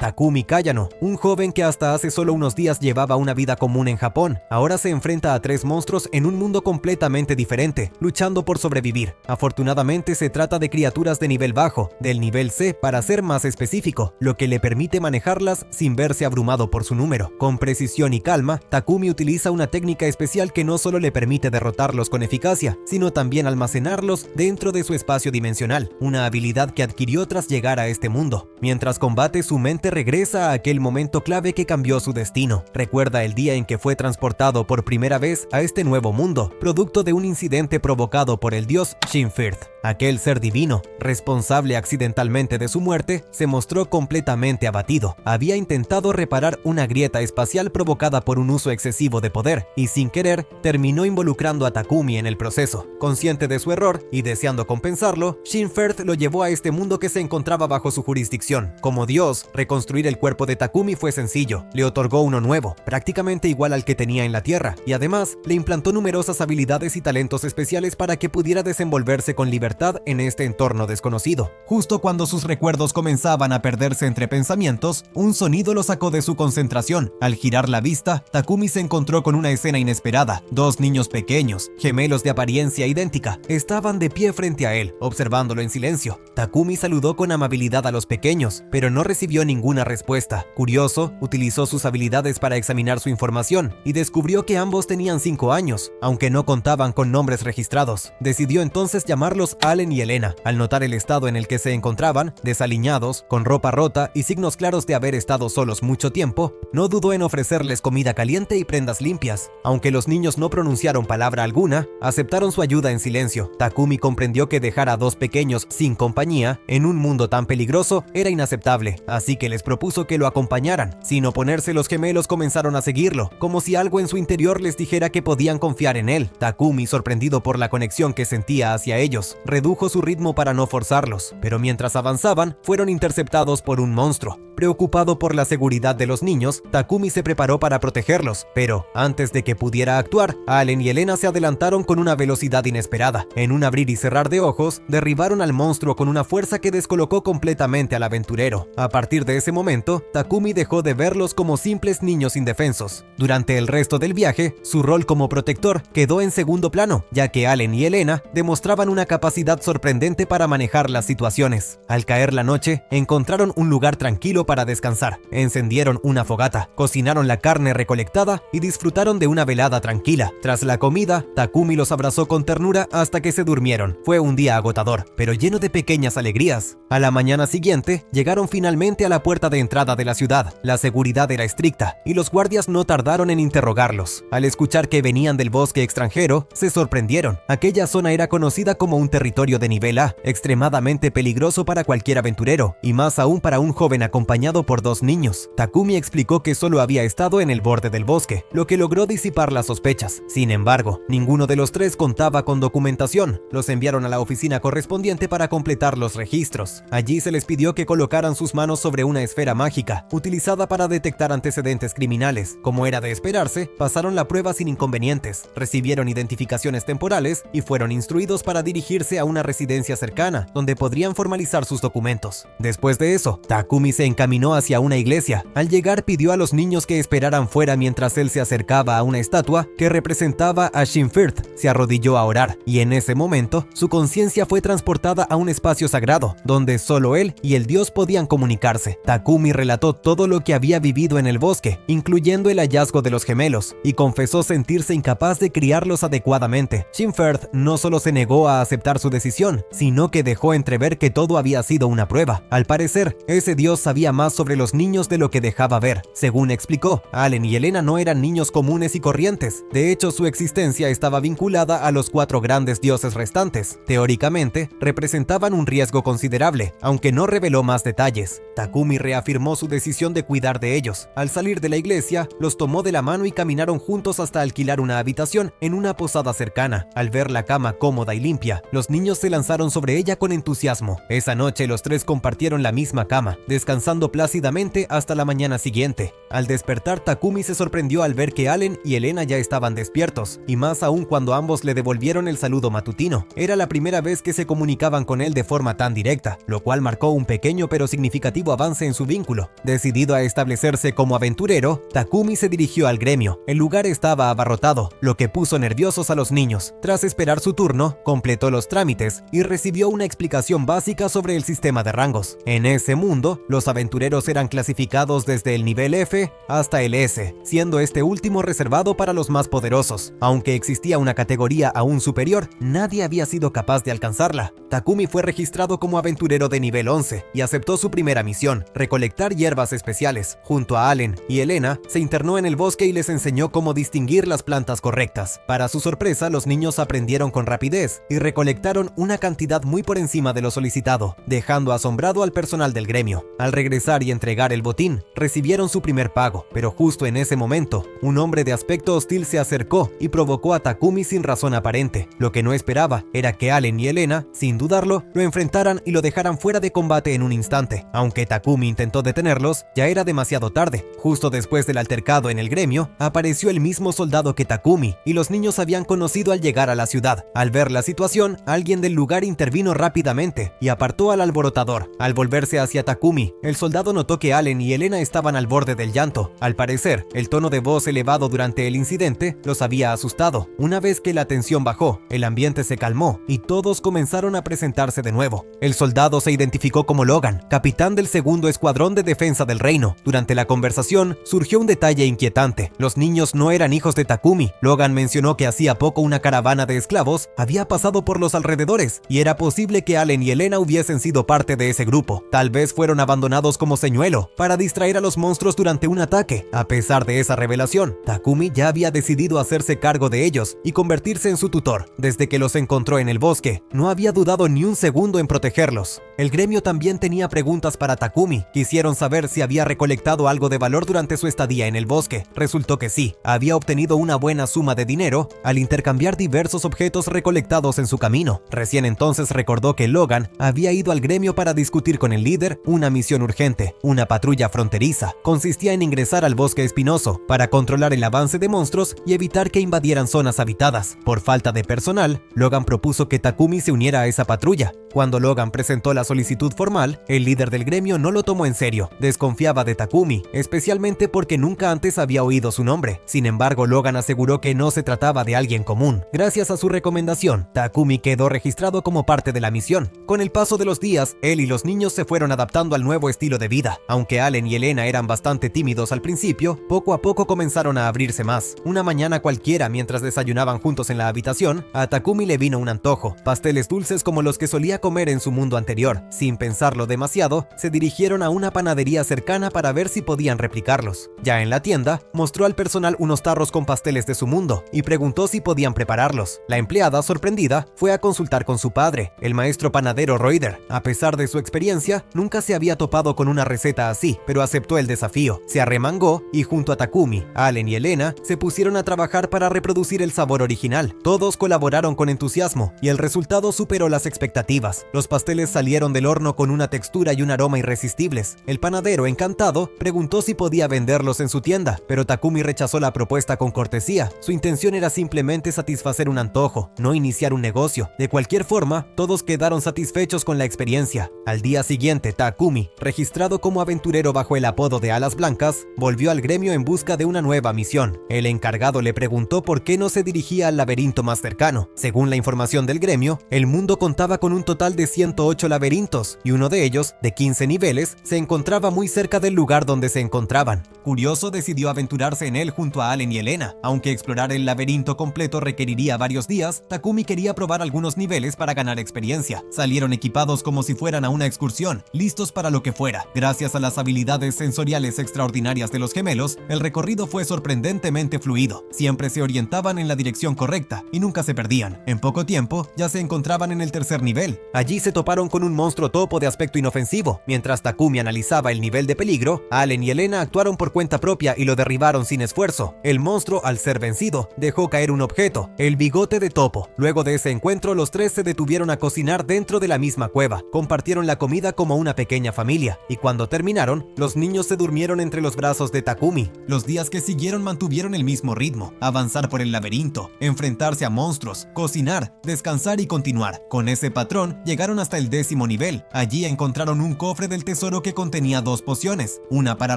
Takumi Kayano, un joven que hasta hace solo unos días llevaba una vida común en Japón, ahora se enfrenta a 3 monstruos en un mundo completamente diferente, luchando por sobrevivir. Afortunadamente se trata de criaturas de nivel bajo, del nivel C para ser más específico, lo que le permite manejarlas sin verse abrumado por su número. Con precisión y calma, Takumi utiliza una técnica especial que no solo le permite derrotarlos con eficacia, sino también almacenarlos dentro de su espacio dimensional, una habilidad que adquirió tras llegar a este mundo. Mientras combate, su mente regresa a aquel momento clave que cambió su destino. Recuerda el día en que fue transportado por primera vez a este nuevo mundo, producto de un incidente provocado por el dios Shinfirth. Aquel ser divino, responsable accidentalmente de su muerte, se mostró completamente abatido. Había intentado reparar una grieta espacial provocada por un uso excesivo de poder, y sin querer, terminó involucrando a Takumi en el proceso. Consciente de su error y deseando compensarlo, Shinfirth lo llevó a este mundo que se encontraba bajo su jurisdicción. Como dios, reconstruir el cuerpo de Takumi fue sencillo. Le otorgó uno nuevo, prácticamente igual al que tenía en la Tierra, y además le implantó numerosas habilidades y talentos especiales para que pudiera desenvolverse con libertad en este entorno desconocido. Justo cuando sus recuerdos comenzaban a perderse entre pensamientos, un sonido lo sacó de su concentración. Al girar la vista, Takumi se encontró con una escena inesperada. 2 niños pequeños, gemelos de apariencia idéntica, estaban de pie frente a él, observándolo en silencio. Takumi saludó con amabilidad a los pequeños, pero no recibió ninguna respuesta. Curioso, utilizó sus habilidades para examinar su información y descubrió que ambos tenían 5 años, aunque no contaban con nombres registrados. Decidió entonces llamarlos Allen y Elena. Al notar el estado en el que se encontraban, desaliñados, con ropa rota y signos claros de haber estado solos mucho tiempo, no dudó en ofrecerles comida caliente y prendas limpias. Aunque los niños no pronunciaron palabra alguna, aceptaron su ayuda en silencio. Takumi comprendió que dejar a 2 pequeños sin compañía, en un mundo tan peligroso, era inaceptable, así que les propuso que lo acompañaran. Sin oponerse, los gemelos comenzaron a seguirlo, como si algo en su interior les dijera que podían confiar en él. Takumi, sorprendido por la conexión que sentía hacia ellos, redujo su ritmo para no forzarlos, pero mientras avanzaban, fueron interceptados por un monstruo. Preocupado por la seguridad de los niños, Takumi se preparó para protegerlos, pero antes de que pudiera actuar, Allen y Elena se adelantaron con una velocidad inesperada. En un abrir y cerrar de ojos, derribaron al monstruo con una fuerza que descolocó completamente al aventurero. A partir de ese momento, Takumi dejó de verlos como simples niños indefensos. Durante el resto del viaje, su rol como protector quedó en segundo plano, ya que Allen y Elena demostraban una capacidad sorprendente para manejar las situaciones. Al caer la noche, encontraron un lugar tranquilo para descansar. Encendieron una fogata, cocinaron la carne recolectada y disfrutaron de una velada tranquila. Tras la comida, Takumi los abrazó con ternura hasta que se durmieron. Fue un día agotador, pero lleno de pequeñas alegrías. A la mañana siguiente, llegaron finalmente a la puerta de entrada de la ciudad. La seguridad era estricta y los guardias no tardaron en interrogarlos. Al escuchar que venían del bosque extranjero, se sorprendieron. Aquella zona era conocida como un territorio de nivel A, extremadamente peligroso para cualquier aventurero, y más aún para un joven acompañado por 2 niños. Takumi explicó que solo había estado en el borde del bosque, lo que logró disipar las sospechas. Sin embargo, ninguno de los 3 contaba con documentación. Los enviaron a la oficina correspondiente para completar los registros. Allí se les pidió que colocaran sus manos sobre una esfera mágica, utilizada para detectar antecedentes criminales. Como era de esperarse, pasaron la prueba sin inconvenientes, recibieron identificaciones temporales y fueron instruidos para dirigirse a una residencia cercana, donde podrían formalizar sus documentos. Después de eso, Takumi se encaminó hacia una iglesia. Al llegar, pidió a los niños que esperaran fuera mientras él se acercaba a una estatua que representaba a Shinfirth. Se arrodilló a orar, y en ese momento, su conciencia fue transportada a un espacio sagrado, donde solo él y el dios podían comunicarse. Takumi relató todo lo que había vivido en el bosque, incluyendo el hallazgo de los gemelos, y confesó sentirse incapaz de criarlos adecuadamente. Shinfirth no solo se negó a aceptar su decisión, sino que dejó entrever que todo había sido una prueba. Al parecer, ese dios sabía más sobre los niños de lo que dejaba ver. Según explicó, Allen y Elena no eran niños comunes y corrientes. De hecho, su existencia estaba vinculada a los 4 grandes dioses restantes. Teóricamente, representaban un riesgo considerable, aunque no reveló más detalles. Takumi reafirmó su decisión de cuidar de ellos. Al salir de la iglesia, los tomó de la mano y caminaron juntos hasta alquilar una habitación en una posada cercana. Al ver la cama cómoda y limpia, los niños se lanzaron sobre ella con entusiasmo. Esa noche los 3 compartieron la misma cama, descansando plácidamente hasta la mañana siguiente. Al despertar, Takumi se sorprendió al ver que Allen y Elena ya estaban despiertos, y más aún cuando ambos le devolvieron el saludo matutino. Era la primera vez que se comunicaban con él de forma tan directa, lo cual marcó un pequeño pero significativo avance en su vínculo. Decidido a establecerse como aventurero, Takumi se dirigió al gremio. El lugar estaba abarrotado, lo que puso nerviosos a los niños. Tras esperar su turno, completó los trámites y recibió una explicación básica sobre el sistema de rangos. En ese mundo, los aventureros eran clasificados desde el nivel F hasta el S, siendo este último reservado para los más poderosos. Aunque existía una categoría aún superior, nadie había sido capaz de alcanzarla. Takumi fue registrado como aventurero de nivel 11 y aceptó su primera misión, recolectar hierbas especiales. Junto a Allen y Elena, se internó en el bosque y les enseñó cómo distinguir las plantas correctas. Para su sorpresa, los niños aprendieron con rapidez y recolectaron una cantidad muy por encima de lo solicitado, dejando asombrado al personal del gremio. Al regresar y entregar el botín, recibieron su primer pago, pero justo en ese momento, un hombre de aspecto hostil se acercó y provocó a Takumi sin razón aparente. Lo que no esperaba era que Allen y Elena, sin dudarlo, lo enfrentaran y lo dejaran fuera de combate en un instante. Aunque Takumi intentó detenerlos, ya era demasiado tarde. Justo después del altercado en el gremio, apareció el mismo soldado que Takumi y los niños habían conocido al llegar a la ciudad. Al ver la situación, alguien del lugar intervino rápidamente y apartó al alborotador. Al volverse hacia Takumi, el soldado notó que Allen y Elena estaban al borde del llanto. Al parecer, el tono de voz elevado durante el incidente los había asustado. Una vez que la tensión bajó, el ambiente se calmó y todos comenzaron a presentarse de nuevo. El soldado se identificó como Logan, capitán del segundo escuadrón de defensa del reino. Durante la conversación, surgió un detalle inquietante. Los niños no eran hijos de Takumi. Logan mencionó que hacía poco una caravana de esclavos había pasado por los alrededores y era posible que Allen y Elena hubiesen sido parte de ese grupo. Tal vez fueron abandonados como señuelo para distraer a los monstruos durante un ataque. A pesar de esa revelación, Takumi ya había decidido hacerse cargo de ellos y convertirse en su tutor. Desde que los encontró en el bosque, no había dudado ni un segundo en protegerlos. El gremio también tenía preguntas para Takumi. Quisieron saber si había recolectado algo de valor durante su estadía en el bosque. Resultó que sí, había obtenido una buena suma de dinero al intercambiar diversos objetos recolectados en su camino. Recién entonces recordó que Logan había ido al gremio para discutir con el líder una misión urgente, una patrulla fronteriza. Consistía en ingresar al bosque espinoso para controlar el avance de monstruos y evitar que invadieran zonas habitadas. Por falta de personal, Logan propuso que Takumi se uniera a esa patrulla. Cuando Logan presentó la solicitud formal, el líder del gremio no lo tomó en serio. Desconfiaba de Takumi, especialmente porque nunca antes había oído su nombre. Sin embargo, Logan aseguró que no se trataba de alguien común. Gracias a su recomendación, Takumi quedó registrado como parte de la misión. Con el paso de los días, él y los niños se fueron adaptando al nuevo estilo de vida. Aunque Allen y Elena eran bastante tímidos al principio, poco a poco comenzaron a abrirse más. Una mañana cualquiera, mientras desayunaban juntos en la habitación, a Takumi le vino un antojo: pasteles dulces como los que solía comer en su mundo anterior. Sin pensarlo demasiado, se dirigieron a una panadería cercana para ver si podían replicarlos. Ya en la tienda, mostró al personal unos tarros con pasteles de su mundo y preguntó si podían prepararlos. La empleada, sorprendida, fue a consultar con su padre, el maestro panadero Roider. A pesar de su experiencia, nunca se había topado con una receta así, pero aceptó el desafío. Se arremangó y junto a Takumi, Allen y Elena se pusieron a trabajar para reproducir el sabor original. Todos colaboraron con entusiasmo y el resultado superó las expectativas. Los pasteles salieron del horno con una textura y un aroma irresistibles. El panadero, encantado, preguntó si podía venderlos en su tienda, pero Takumi rechazó la propuesta con cortesía. Su intención era simplemente satisfacer un antojo, no iniciar un negocio. De cualquier forma, todos quedaron satisfechos con la experiencia. Al día siguiente, Takumi, registrado como aventurero bajo el apodo de Alas Blancas, volvió al gremio en busca de una nueva misión. El encargado le preguntó por qué no se dirigía al laberinto más cercano. Según la información del gremio, el mundo contaba con un total de 108 laberintos, y uno de ellos, de 15 niveles, se encontraba muy cerca del lugar donde se encontraban. Curioso, decidió aventurarse en él junto a Allen y Elena. Aunque explorar el laberinto completo requeriría varios días, Takumi quería probar algunos niveles para ganar experiencia. Salieron equipados como si fueran a una excursión, listos para lo que fuera. Gracias a las habilidades sensoriales extraordinarias de los gemelos, el recorrido fue sorprendentemente fluido. Siempre se orientaban en la dirección correcta y nunca se perdían. En poco tiempo, ya se encontraban en el tercer nivel. Allí se toparon con un monstruo topo de aspecto inofensivo. Mientras Takumi analizaba el nivel de peligro, Allen y Elena actuaron por cuenta propia y lo derribaron sin esfuerzo. El monstruo, al ser vencido, dejó caer un objeto, el bigote de topo. Luego de ese encuentro, los tres se detuvieron a cocinar dentro de la misma cueva. Compartieron la comida como una pequeña familia, y cuando terminaron, los niños se durmieron entre los brazos de Takumi. Los días que siguieron mantuvieron el mismo ritmo: avanzar por el laberinto, enfrentarse a monstruos, cocinar, descansar y continuar. Con ese patrón llegaron hasta el 10º nivel. Allí encontraron un cofre del tesoro que contenía 2 pociones, una para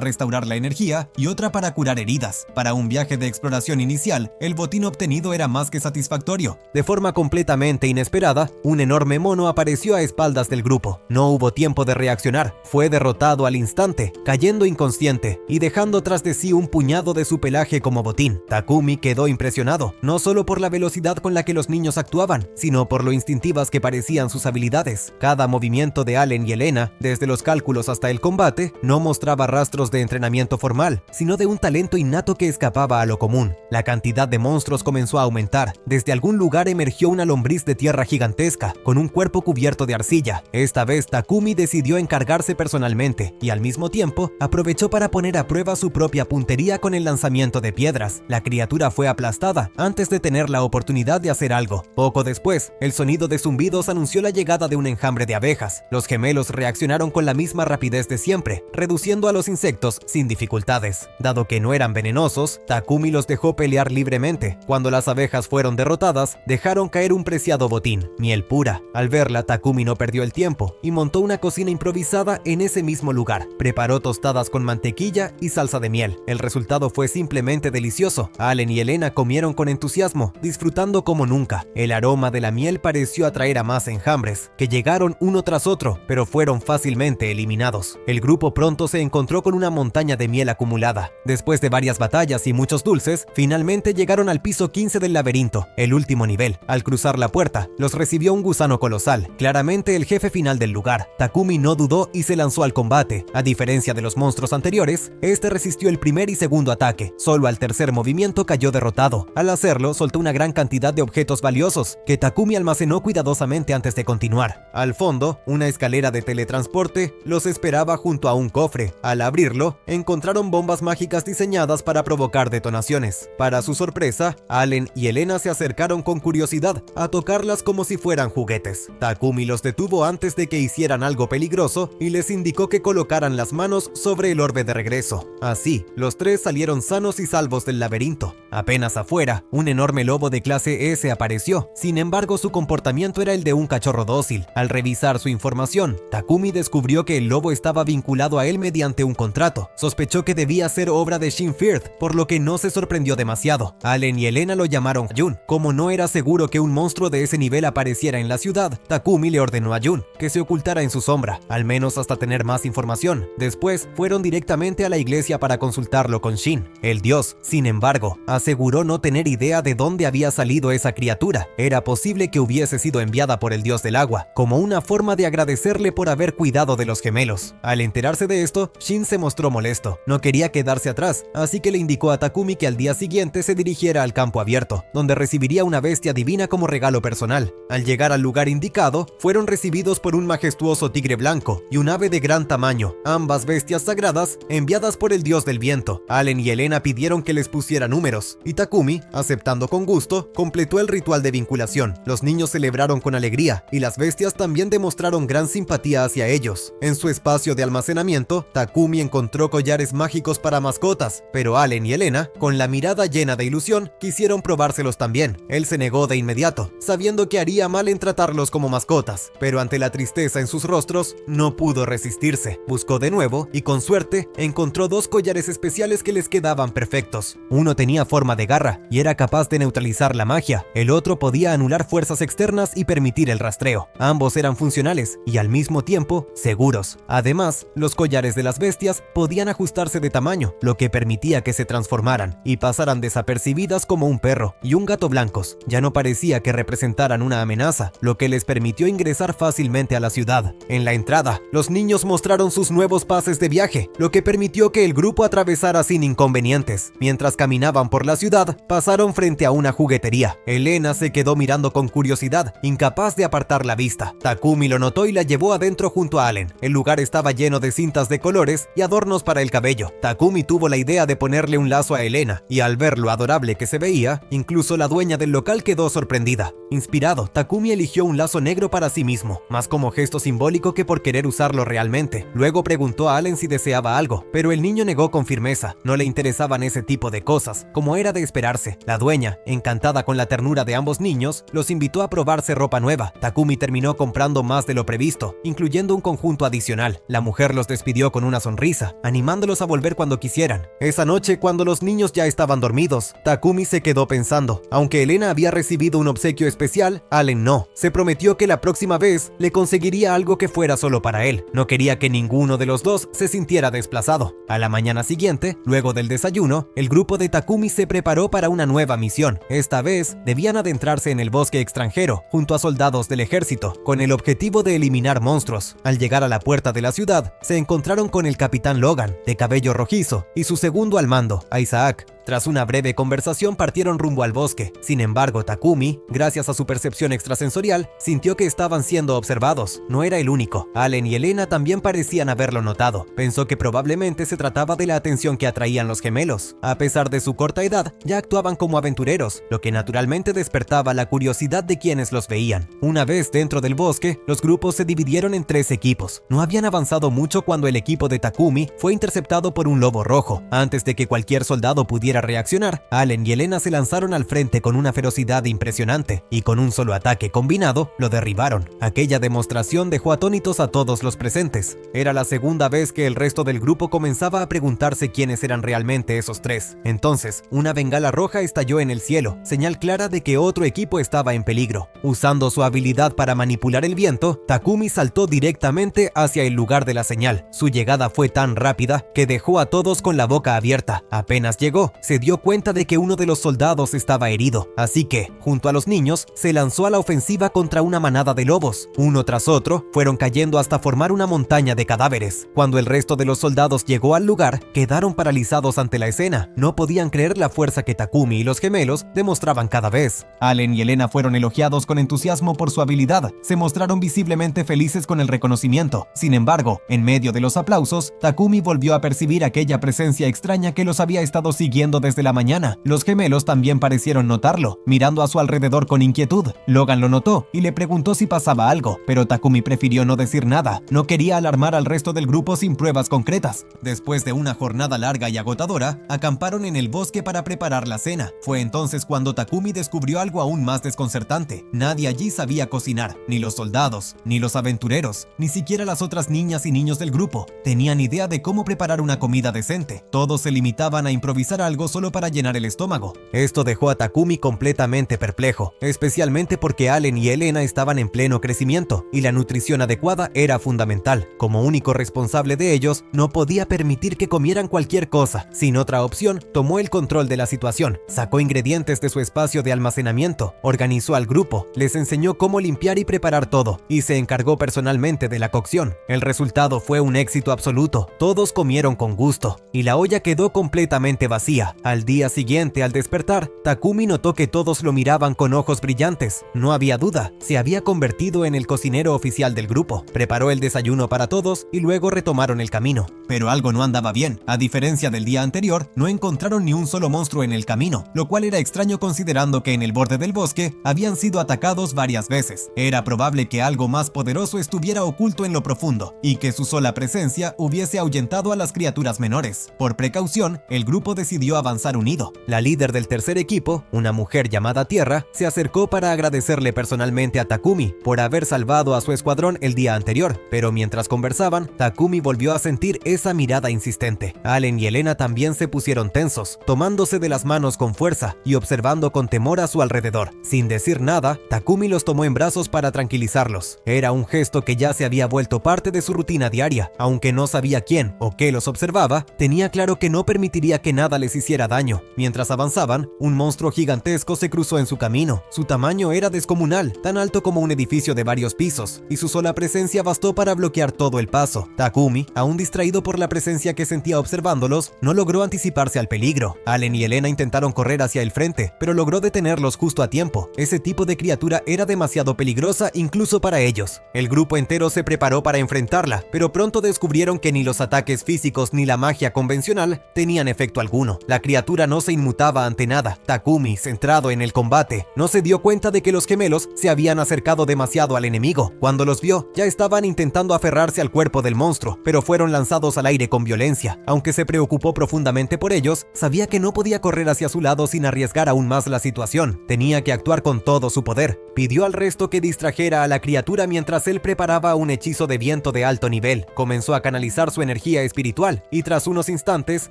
restaurar la energía y otra para curar heridas. Para un viaje de exploración inicial, el botín obtenido era más que satisfactorio. De forma completamente inesperada, un enorme mono apareció a espaldas del grupo. No hubo tiempo de reaccionar, fue derrotado al instante, cayendo inconsciente y dejando tras de sí un puñado de su pelaje como botín. Takumi quedó impresionado, no solo por la velocidad con la que los niños actuaban, sino por lo instintivas que parecían sus habilidades. Cada movimiento de Allen y Elena, desde los cálculos hasta el combate, no mostraba rastros de entrenamiento formal, sino de un talento innato que escapaba a lo común. La cantidad de monstruos comenzó a aumentar. Desde algún lugar emergió una lombriz de tierra gigantesca, con un cuerpo cubierto de arcilla. Esta vez Takumi decidió encargarse personalmente, y al mismo tiempo aprovechó para poner a prueba su propia puntería con el lanzamiento de piedras. La criatura fue aplastada antes de tener la oportunidad de hacer algo. Poco después, el sonido de zumbidos anunció la llegada de un enjambre de abejas. Los gemelos reaccionaron con la misma rapidez de siempre, reduciendo a los insectos sin dificultades. Dado que no eran venenosos, Takumi los dejó pelear libremente. Cuando las abejas fueron derrotadas, dejaron caer un preciado botín, miel pura. Al verla, Takumi no perdió el tiempo y montó una cocina improvisada en ese mismo lugar. Preparó tostadas con mantequilla y salsa de miel. El resultado fue simplemente delicioso. Allen y Elena comieron con entusiasmo, disfrutando como nunca. El aroma de la miel pareció atraer a más enjambres, que llegaron uno tras otro, pero fueron fácilmente eliminados. El grupo pronto se encontró con una montaña de miel acumulada. Después de varias batallas y muchos dulces, finalmente llegaron al piso 15 del laberinto, el último nivel. Al cruzar la puerta, los recibió un gusano colosal, claramente el jefe final del lugar. Takumi no dudó y se lanzó al combate. A diferencia de los monstruos anteriores, este resistió el primer y segundo ataque. Solo al tercer movimiento cayó derrotado. Al hacerlo, soltó una gran cantidad de objetos valiosos, que Takumi almacenó cuidadosamente antes de continuar. Al fondo, una escalera de teletransporte los esperaba junto a un cofre. Al abrirlo, encontraron bombas mágicas diseñadas para provocar detonaciones. Para su sorpresa, Allen y Elena se acercaron con curiosidad a tocarlas como si fueran juguetes. Takumi los detuvo antes de que hicieran algo peligroso y les indicó que colocaran las manos sobre el orbe de regreso. Así, los tres salieron sanos y salvos del laberinto. Apenas afuera, un enorme lobo de clase S apareció. Sin embargo, su comportamiento era el de un cachorro dócil. Al revisar su información, Takumi descubrió que el lobo estaba vinculado a él mediante un contrato. Sospechó que debía ser obra de Shin Firth, por lo que no se sorprendió demasiado. Allen y Elena lo llamaron Jun. Como no era seguro que un monstruo de ese nivel apareciera en la ciudad, Takumi le ordenó a Jun que se ocultara en su sombra, al menos hasta tener más información. Después, fueron directamente a la iglesia para consultarlo con Shin. El dios, sin embargo, aseguró no tener idea de dónde había salido esa criatura. Era posible que hubiese sido enviada por el dios del agua, como una forma de agradecerle por haber cuidado de los gemelos. Al enterarse de esto, Shin se mostró molesto. No quería quedarse atrás, así que le indicó a Takumi que al día siguiente se dirigiera al campo abierto, donde recibiría una bestia divina como regalo personal. Al llegar al lugar indicado, fueron recibidos por un majestuoso tigre blanco y un ave de gran tamaño, ambas bestias sagradas enviadas por el dios del viento. Allen y Elena pidieron que les pusiera números, y Takumi, aceptando con gusto, completó el ritual de vinculación. Los niños celebraron con alegría, y las bestias también demostraron gran simpatía hacia ellos. En su espacio de almacenamiento, Takumi encontró collares mágicos para mascotas, pero Allen y Elena, con la mirada llena de ilusión, quisieron probárselos también. Él se negó de inmediato, sabiendo que haría mal en tratarlos como mascotas, pero ante la tristeza en sus rostros, no pudo resistirse. Buscó de nuevo y con suerte encontró 2 collares especiales que les quedaban perfectos. Uno tenía forma de garra y era capaz de neutralizar la magia. El otro podía anular fuerzas externas y permitir el rastreo. Ambos eran funcionales y al mismo tiempo seguros. Además, los collares de las bestias podían ajustarse de tamaño, lo que permitía que se transformaran y pasaran desapercibidas como un perro y un gato blancos. Ya no parecía que representaran una amenaza, lo que les permitió ingresar fácilmente a la ciudad. En la entrada, los niños mostraron sus nuevos pases de viaje, lo que permitió que el grupo atravesara sin inconvenientes. Mientras caminaban por la la ciudad, pasaron frente a una juguetería. Elena se quedó mirando con curiosidad, incapaz de apartar la vista. Takumi lo notó y la llevó adentro junto a Allen. El lugar estaba lleno de cintas de colores y adornos para el cabello. Takumi tuvo la idea de ponerle un lazo a Elena, y al ver lo adorable que se veía, incluso la dueña del local quedó sorprendida. Inspirado, Takumi eligió un lazo negro para sí mismo, más como gesto simbólico que por querer usarlo realmente. Luego preguntó a Allen si deseaba algo, pero el niño negó con firmeza. No le interesaban ese tipo de cosas, como era de esperarse. La dueña, encantada con la ternura de ambos niños, los invitó a probarse ropa nueva. Takumi terminó comprando más de lo previsto, incluyendo un conjunto adicional. La mujer los despidió con una sonrisa, animándolos a volver cuando quisieran. Esa noche, cuando los niños ya estaban dormidos, Takumi se quedó pensando. Aunque Elena había recibido un obsequio especial, Allen no. Se prometió que la próxima vez le conseguiría algo que fuera solo para él. No quería que ninguno de los dos se sintiera desplazado. A la mañana siguiente, luego del desayuno, el grupo de Takumi se preparó para una nueva misión. Esta vez, debían adentrarse en el bosque extranjero, junto a soldados del ejército, con el objetivo de eliminar monstruos. Al llegar a la puerta de la ciudad, se encontraron con el capitán Logan, de cabello rojizo, y su segundo al mando, Isaac. Tras una breve conversación partieron rumbo al bosque. Sin embargo, Takumi, gracias a su percepción extrasensorial, sintió que estaban siendo observados. No era el único. Allen y Elena también parecían haberlo notado. Pensó que probablemente se trataba de la atención que atraían los gemelos. A pesar de su corta edad, ya actuaban como aventureros, lo que naturalmente despertaba la curiosidad de quienes los veían. Una vez dentro del bosque, los grupos se dividieron en 3 equipos. No habían avanzado mucho cuando el equipo de Takumi fue interceptado por un lobo rojo. Antes de que cualquier soldado pudiera reaccionar, Allen y Elena se lanzaron al frente con una ferocidad impresionante, y con un solo ataque combinado, lo derribaron. Aquella demostración dejó atónitos a todos los presentes. Era la segunda vez que el resto del grupo comenzaba a preguntarse quiénes eran realmente esos 3. Entonces, una bengala roja estalló en el cielo, señal clara de que otro equipo estaba en peligro. Usando su habilidad para manipular el viento, Takumi saltó directamente hacia el lugar de la señal. Su llegada fue tan rápida que dejó a todos con la boca abierta. Apenas llegó, se dio cuenta de que uno de los soldados estaba herido, así que, junto a los niños, se lanzó a la ofensiva contra una manada de lobos. Uno tras otro, fueron cayendo hasta formar una montaña de cadáveres. Cuando el resto de los soldados llegó al lugar, quedaron paralizados ante la escena. No podían creer la fuerza que Takumi y los gemelos demostraban cada vez. Allen y Elena fueron elogiados con entusiasmo por su habilidad. Se mostraron visiblemente felices con el reconocimiento. Sin embargo, en medio de los aplausos, Takumi volvió a percibir aquella presencia extraña que los había estado siguiendo desde la mañana. Los gemelos también parecieron notarlo, mirando a su alrededor con inquietud. Logan lo notó y le preguntó si pasaba algo, pero Takumi prefirió no decir nada. No quería alarmar al resto del grupo sin pruebas concretas. Después de una jornada larga y agotadora, acamparon en el bosque para preparar la cena. Fue entonces cuando Takumi descubrió algo aún más desconcertante. Nadie allí sabía cocinar, ni los soldados, ni los aventureros, ni siquiera las otras niñas y niños del grupo. Tenían idea de cómo preparar una comida decente. Todos se limitaban a improvisar algo solo para llenar el estómago. Esto dejó a Takumi completamente perplejo, especialmente porque Allen y Elena estaban en pleno crecimiento, y la nutrición adecuada era fundamental. Como único responsable de ellos, no podía permitir que comieran cualquier cosa. Sin otra opción, tomó el control de la situación, sacó ingredientes de su espacio de almacenamiento, organizó al grupo, les enseñó cómo limpiar y preparar todo, y se encargó personalmente de la cocción. El resultado fue un éxito absoluto. Todos comieron con gusto, y la olla quedó completamente vacía. Al día siguiente, al despertar, Takumi notó que todos lo miraban con ojos brillantes. No había duda, se había convertido en el cocinero oficial del grupo. Preparó el desayuno para todos y luego retomaron el camino. Pero algo no andaba bien. A diferencia del día anterior, no encontraron ni un solo monstruo en el camino, lo cual era extraño considerando que en el borde del bosque habían sido atacados varias veces. Era probable que algo más poderoso estuviera oculto en lo profundo, y que su sola presencia hubiese ahuyentado a las criaturas menores. Por precaución, el grupo decidió avanzar unido. La líder del tercer equipo, una mujer llamada Tierra, se acercó para agradecerle personalmente a Takumi por haber salvado a su escuadrón el día anterior, pero mientras conversaban, Takumi volvió a sentir esa mirada insistente. Allen y Elena también se pusieron tensos, tomándose de las manos con fuerza y observando con temor a su alrededor. Sin decir nada, Takumi los tomó en brazos para tranquilizarlos. Era un gesto que ya se había vuelto parte de su rutina diaria. Aunque no sabía quién o qué los observaba, tenía claro que no permitiría que nada les hiciera hiciera daño. Mientras avanzaban, un monstruo gigantesco se cruzó en su camino. Su tamaño era descomunal, tan alto como un edificio de varios pisos, y su sola presencia bastó para bloquear todo el paso. Takumi, aún distraído por la presencia que sentía observándolos, no logró anticiparse al peligro. Allen y Elena intentaron correr hacia el frente, pero logró detenerlos justo a tiempo. Ese tipo de criatura era demasiado peligrosa incluso para ellos. El grupo entero se preparó para enfrentarla, pero pronto descubrieron que ni los ataques físicos ni la magia convencional tenían efecto alguno. La criatura no se inmutaba ante nada. Takumi, centrado en el combate, no se dio cuenta de que los gemelos se habían acercado demasiado al enemigo. Cuando los vio, ya estaban intentando aferrarse al cuerpo del monstruo, pero fueron lanzados al aire con violencia. Aunque se preocupó profundamente por ellos, sabía que no podía correr hacia su lado sin arriesgar aún más la situación. Tenía que actuar con todo su poder. Pidió al resto que distrajera a la criatura mientras él preparaba un hechizo de viento de alto nivel. Comenzó a canalizar su energía espiritual y tras unos instantes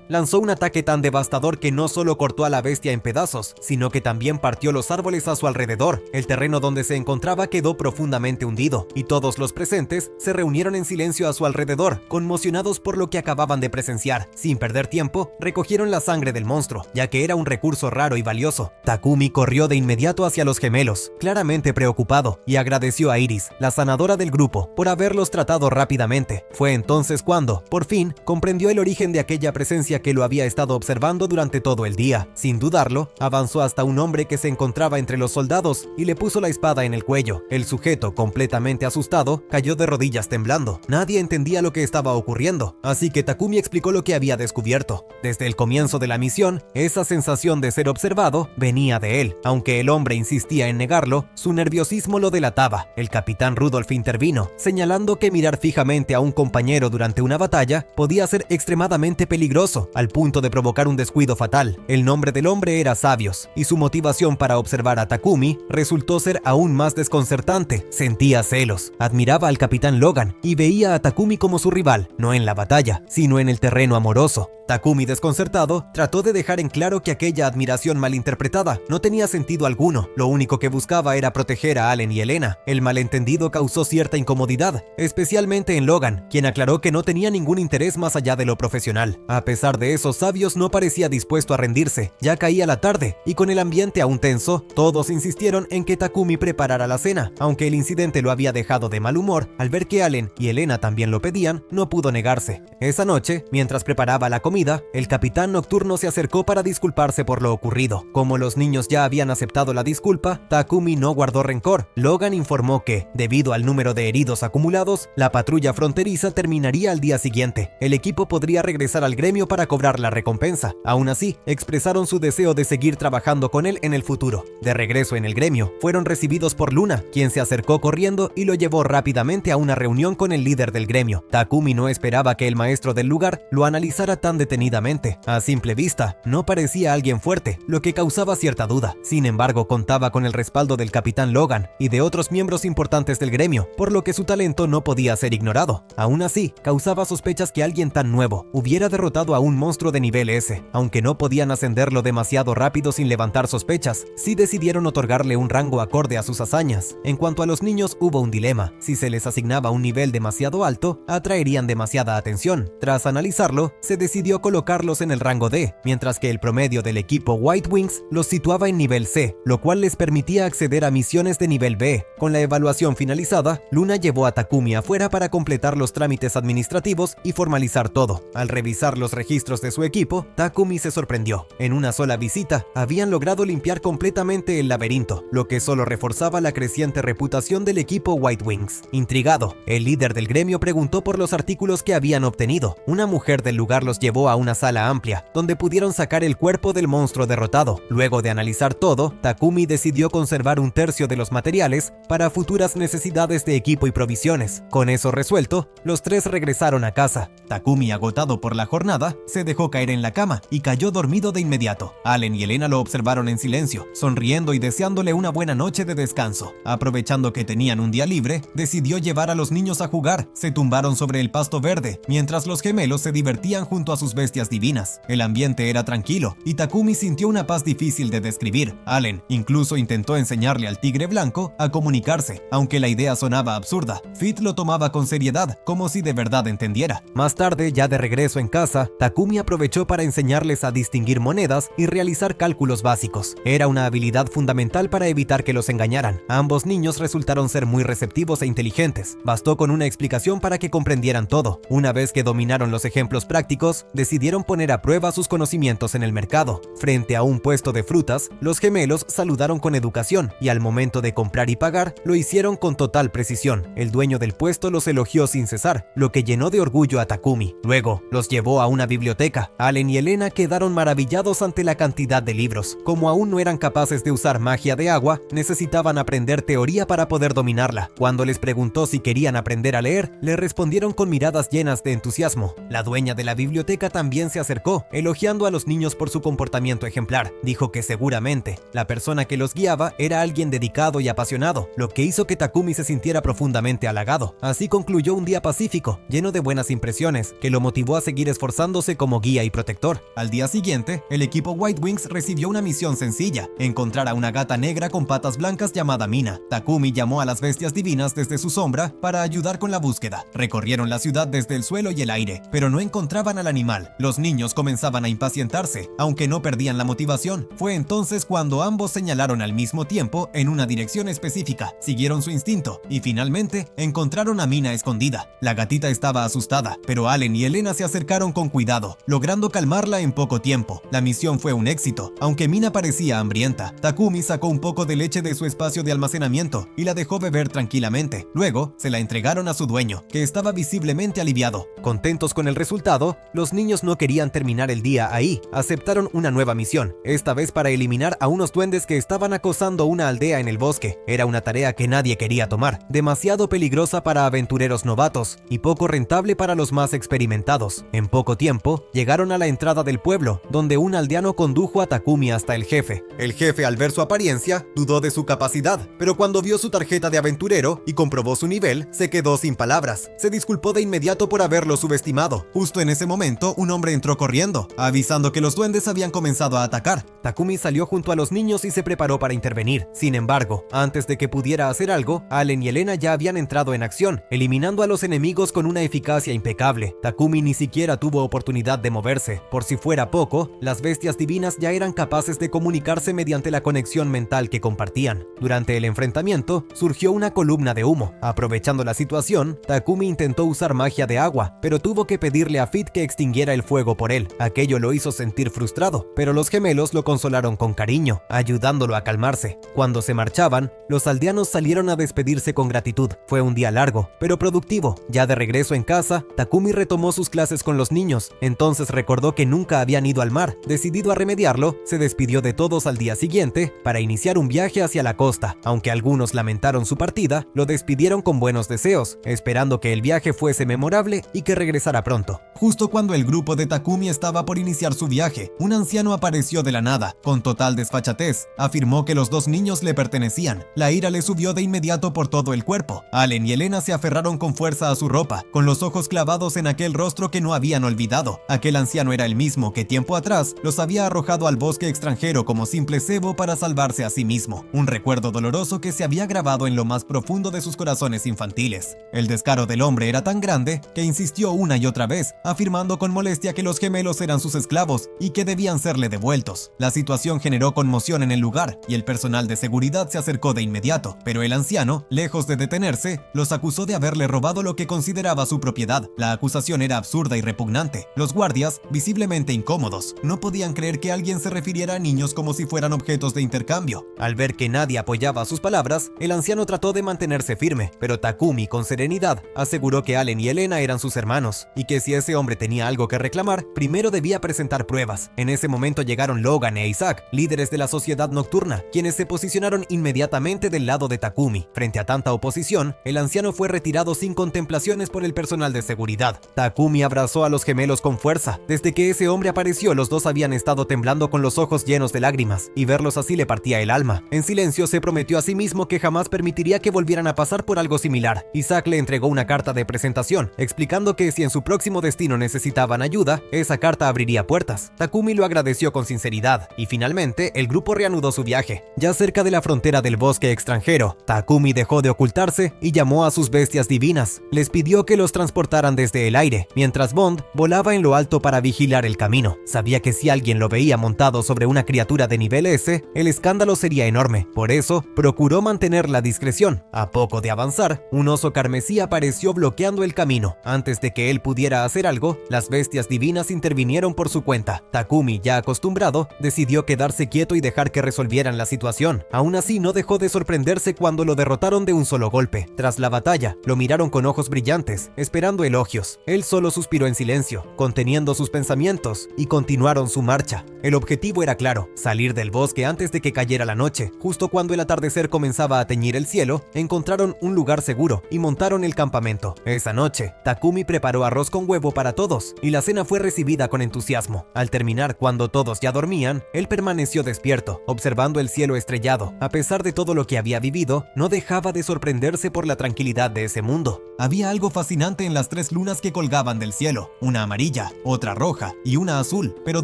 lanzó un ataque tan devastador que no solo cortó a la bestia en pedazos, sino que también partió los árboles a su alrededor. El terreno donde se encontraba quedó profundamente hundido y todos los presentes se reunieron en silencio a su alrededor, conmocionados por lo que acababan de presenciar. Sin perder tiempo, recogieron la sangre del monstruo, ya que era un recurso raro y valioso. Takumi corrió de inmediato hacia los gemelos, claramente preocupado, y agradeció a Iris, la sanadora del grupo, por haberlos tratado rápidamente. Fue entonces cuando, por fin, comprendió el origen de aquella presencia que lo había estado observando durante todo el día. Sin dudarlo, avanzó hasta un hombre que se encontraba entre los soldados y le puso la espada en el cuello. El sujeto, completamente asustado, cayó de rodillas temblando. Nadie entendía lo que estaba ocurriendo, así que Takumi explicó lo que había descubierto. Desde el comienzo de la misión, esa sensación de ser observado venía de él. Aunque el hombre insistía en negarlo, su nerviosismo lo delataba. El capitán Rudolph intervino, señalando que mirar fijamente a un compañero durante una batalla podía ser extremadamente peligroso, al punto de provocar un descuido fatal. El nombre del hombre era Sabios, y su motivación para observar a Takumi resultó ser aún más desconcertante. Sentía celos, admiraba al capitán Logan y veía a Takumi como su rival, no en la batalla, sino en el terreno amoroso. Takumi, desconcertado, trató de dejar en claro que aquella admiración malinterpretada no tenía sentido alguno. Lo único que buscaba era proteger a Allen y Elena. El malentendido causó cierta incomodidad, especialmente en Logan, quien aclaró que no tenía ningún interés más allá de lo profesional. A pesar de eso, Sabios no parecía dispuesto a rendirse. Ya caía la tarde, y con el ambiente aún tenso, todos insistieron en que Takumi preparara la cena. Aunque el incidente lo había dejado de mal humor, al ver que Allen y Elena también lo pedían, no pudo negarse. Esa noche, mientras preparaba la comida, el capitán nocturno se acercó para disculparse por lo ocurrido. Como los niños ya habían aceptado la disculpa, Takumi no guardó rencor. Logan informó que, debido al número de heridos acumulados, la patrulla fronteriza terminaría al día siguiente. El equipo podría regresar al gremio para cobrar la recompensa. Aún así, expresaron su deseo de seguir trabajando con él en el futuro. De regreso en el gremio, fueron recibidos por Luna, quien se acercó corriendo y lo llevó rápidamente a una reunión con el líder del gremio. Takumi no esperaba que el maestro del lugar lo analizara tan detenidamente. A simple vista, no parecía alguien fuerte, lo que causaba cierta duda. Sin embargo, contaba con el respaldo del capitán Logan y de otros miembros importantes del gremio, por lo que su talento no podía ser ignorado. Aún así, causaba sospechas que alguien tan nuevo hubiera derrotado a un monstruo de nivel S. Aunque no podían ascenderlo demasiado rápido sin levantar sospechas, sí decidieron otorgarle un rango acorde a sus hazañas. En cuanto a los niños, hubo un dilema. Si se les asignaba un nivel demasiado alto, atraerían demasiada atención. Tras analizarlo, se decidió colocarlos en el rango D, mientras que el promedio del equipo White Wings los situaba en nivel C, lo cual les permitía acceder a misiones de nivel B. Con la evaluación finalizada, Luna llevó a Takumi afuera para completar los trámites administrativos y formalizar todo. Al revisar los registros de su equipo, Takumi se sorprendió. En una sola visita, habían logrado limpiar completamente el laberinto, lo que solo reforzaba la creciente reputación del equipo White Wings. Intrigado, el líder del gremio preguntó por los artículos que habían obtenido. Una mujer del lugar los llevó a una sala amplia, donde pudieron sacar el cuerpo del monstruo derrotado. Luego de analizar todo, Takumi decidió conservar un tercio de los materiales para futuras necesidades de equipo y provisiones. Con eso resuelto, los tres regresaron a casa. Takumi, agotado por la jornada, se dejó caer en la cama y cayó dormido de inmediato. Allen y Elena lo observaron en silencio, sonriendo y deseándole una buena noche de descanso. Aprovechando que tenían un día libre, decidió llevar a los niños a jugar. Se tumbaron sobre el pasto verde, mientras los gemelos se divertían junto a sus bestias divinas. El ambiente era tranquilo y Takumi sintió una paz difícil de describir. Allen incluso intentó enseñarle al tigre blanco a comunicarse, aunque la idea sonaba absurda. Fit lo tomaba con seriedad, como si de verdad entendiera. Más tarde, ya de regreso en casa, Takumi aprovechó para enseñarles a distinguir monedas y realizar cálculos básicos. Era una habilidad fundamental para evitar que los engañaran. Ambos niños resultaron ser muy receptivos e inteligentes. Bastó con una explicación para que comprendieran todo. Una vez que dominaron los ejemplos prácticos, decidieron poner a prueba sus conocimientos en el mercado. Frente a un puesto de frutas, los gemelos saludaron con educación y al momento de comprar y pagar, lo hicieron con total precisión. El dueño del puesto los elogió sin cesar, lo que llenó de orgullo a Takumi. Luego, los llevó a una biblioteca. Allen y Elena quedaron maravillados ante la cantidad de libros. Como aún no eran capaces de usar magia de agua, necesitaban aprender teoría para poder dominarla. Cuando les preguntó si querían aprender a leer, le respondieron con miradas llenas de entusiasmo. La dueña de la biblioteca también se acercó, elogiando a los niños por su comportamiento ejemplar. Dijo que seguramente la persona que los guiaba era alguien dedicado y apasionado, lo que hizo que Takumi se sintiera profundamente halagado. Así concluyó un día pacífico, lleno de buenas impresiones, que lo motivó a seguir esforzándose como guía y protector. Al día siguiente, el equipo White Wings recibió una misión sencilla: encontrar a una gata negra con patas blancas llamada Mina. Takumi llamó a las bestias divinas desde su sombra para ayudar con la búsqueda. Recorrieron la ciudad desde el suelo y el aire, pero no encontraban al animal. Los niños comenzaban a impacientarse, aunque no perdían la motivación. Fue entonces cuando ambos señalaron al mismo tiempo en una dirección específica, siguieron su instinto y finalmente encontraron a Mina escondida. La gatita estaba asustada, pero Allen y Elena se acercaron con cuidado, logrando calmarla en poco tiempo. La misión fue un éxito, aunque Mina parecía hambrienta. Takumi sacó un poco de leche de su espacio de almacenamiento y la dejó beber tranquilamente. Luego, se la entregaron a su dueño, que estaba visiblemente aliviado. Contentos con el resultado, los niños no querían terminar el día ahí. Aceptaron una nueva misión, esta vez para eliminar a unos duendes que estaban acosando una aldea en el bosque. Era una tarea que nadie quería tomar, demasiado peligrosa para aventureros novatos y poco rentable para los más experimentados. En poco tiempo, llegaron a la entrada del pueblo, donde un aldeano condujo a Takumi hasta el jefe. El jefe, al ver su apariencia, dudó de su capacidad, pero cuando vio su tarjeta de aventurero y comprobó su nivel, se quedó sin palabras. Se disculpó de inmediato por haberlo subestimado. Justo en ese momento, un hombre entró corriendo, avisando que los duendes habían comenzado a atacar. Takumi salió junto a los niños y se preparó para intervenir. Sin embargo, antes de que pudiera hacer algo, Allen y Elena ya habían entrado en acción, eliminando a los enemigos con una eficacia impecable. Takumi ni siquiera tuvo oportunidad de moverse. Por si fuera poco, las bestias divinas ya eran capaces de comunicarse mediante la conexión mental que compartían. Durante el enfrentamiento, surgió una columna de humo. Aprovechando la situación, Takumi intentó usar magia de agua, pero tuvo que pedirle a Fit que extinguiera el fuego por él. Aquello lo hizo sentir frustrado, pero los gemelos lo consolaron con cariño, ayudándolo a calmarse. Cuando se marchaban, los aldeanos salieron a despedirse con gratitud. Fue un día largo, pero productivo. Ya de regreso en casa, Takumi retomó sus clases con los niños. Entonces recordó que nunca habían ido al mar. Decidido a remediarlo, se despidió de todos al día siguiente para iniciar un viaje hacia la costa. Aunque algunos lamentaron su partida, lo despidieron con buenos deseos, esperando que el viaje fuese memorable y que regresara pronto. Justo cuando el grupo de Takumi estaba por iniciar su viaje, un anciano apareció de la nada. Con total desfachatez, afirmó que los dos niños le pertenecían. La ira le subió de inmediato por todo el cuerpo. Allen y Elena se aferraron con fuerza a su ropa, con los ojos clavados en aquel rostro que no habían olvidado. Aquel anciano era el mismo que tiempo atrás los había arrojado al bosque extranjero como simple cebo para salvarse a sí mismo. Un recuerdo doloroso que se había grabado en lo más profundo de sus corazones infantiles. El descaro del hombre era tan grande que insistió una y otra vez, afirmando con molestia que los gemelos eran sus esclavos y que debían serle devueltos. La situación generó conmoción en el lugar y el personal de seguridad se acercó de inmediato, pero el anciano, lejos de detenerse, los acusó de haberle robado lo que consideraba su propiedad. La acusación era absurda y repugnante. Los guardias, visiblemente incómodos, no podían creer que alguien se refiriera a niños como si fueran objetos de intercambio. Al ver que nadie apoyaba sus palabras, el anciano trató de mantenerse firme, pero Takumi, con serenidad, aseguró que Allen y Elena eran sus hermanos, y que si ese hombre tenía algo que reclamar, primero debía presentar pruebas. En ese momento llegaron Logan, Alan e Isaac, líderes de la sociedad nocturna, quienes se posicionaron inmediatamente del lado de Takumi. Frente a tanta oposición, el anciano fue retirado sin contemplaciones por el personal de seguridad. Takumi abrazó a los gemelos con fuerza. Desde que ese hombre apareció, los dos habían estado temblando con los ojos llenos de lágrimas, y verlos así le partía el alma. En silencio se prometió a sí mismo que jamás permitiría que volvieran a pasar por algo similar. Isaac le entregó una carta de presentación, explicando que si en su próximo destino necesitaban ayuda, esa carta abriría puertas. Takumi lo agradeció con sinceridad, y finalmente el grupo reanudó su viaje. Ya cerca de la frontera del bosque extranjero, Takumi dejó de ocultarse y llamó a sus bestias divinas. Les pidió que los transportaran desde el aire, mientras Bond volaba en lo alto para vigilar el camino. Sabía que si alguien lo veía montado sobre una criatura de nivel S, el escándalo sería enorme. Por eso, procuró mantener la discreción. A poco de avanzar, un oso carmesí apareció bloqueando el camino. Antes de que él pudiera hacer algo, las bestias divinas intervinieron por su cuenta. Takumi, ya acostumbrado, decidió quedarse quieto y dejar que resolvieran la situación. Aún así, no dejó de sorprenderse cuando lo derrotaron de un solo golpe. Tras la batalla, lo miraron con ojos brillantes, esperando elogios. Él solo suspiró en silencio, conteniendo sus pensamientos, y continuaron su marcha. El objetivo era claro: salir del bosque antes de que cayera la noche. Justo cuando el atardecer comenzaba a teñir el cielo, encontraron un lugar seguro y montaron el campamento. Esa noche, Takumi preparó arroz con huevo para todos, y la cena fue recibida con entusiasmo. Al terminar, cuando todos ya dormían, él permaneció despierto, observando el cielo estrellado. A pesar de todo lo que había vivido, no dejaba de sorprenderse por la tranquilidad de ese mundo. Había algo fascinante en las 3 lunas que colgaban del cielo, una amarilla, otra roja y una azul, pero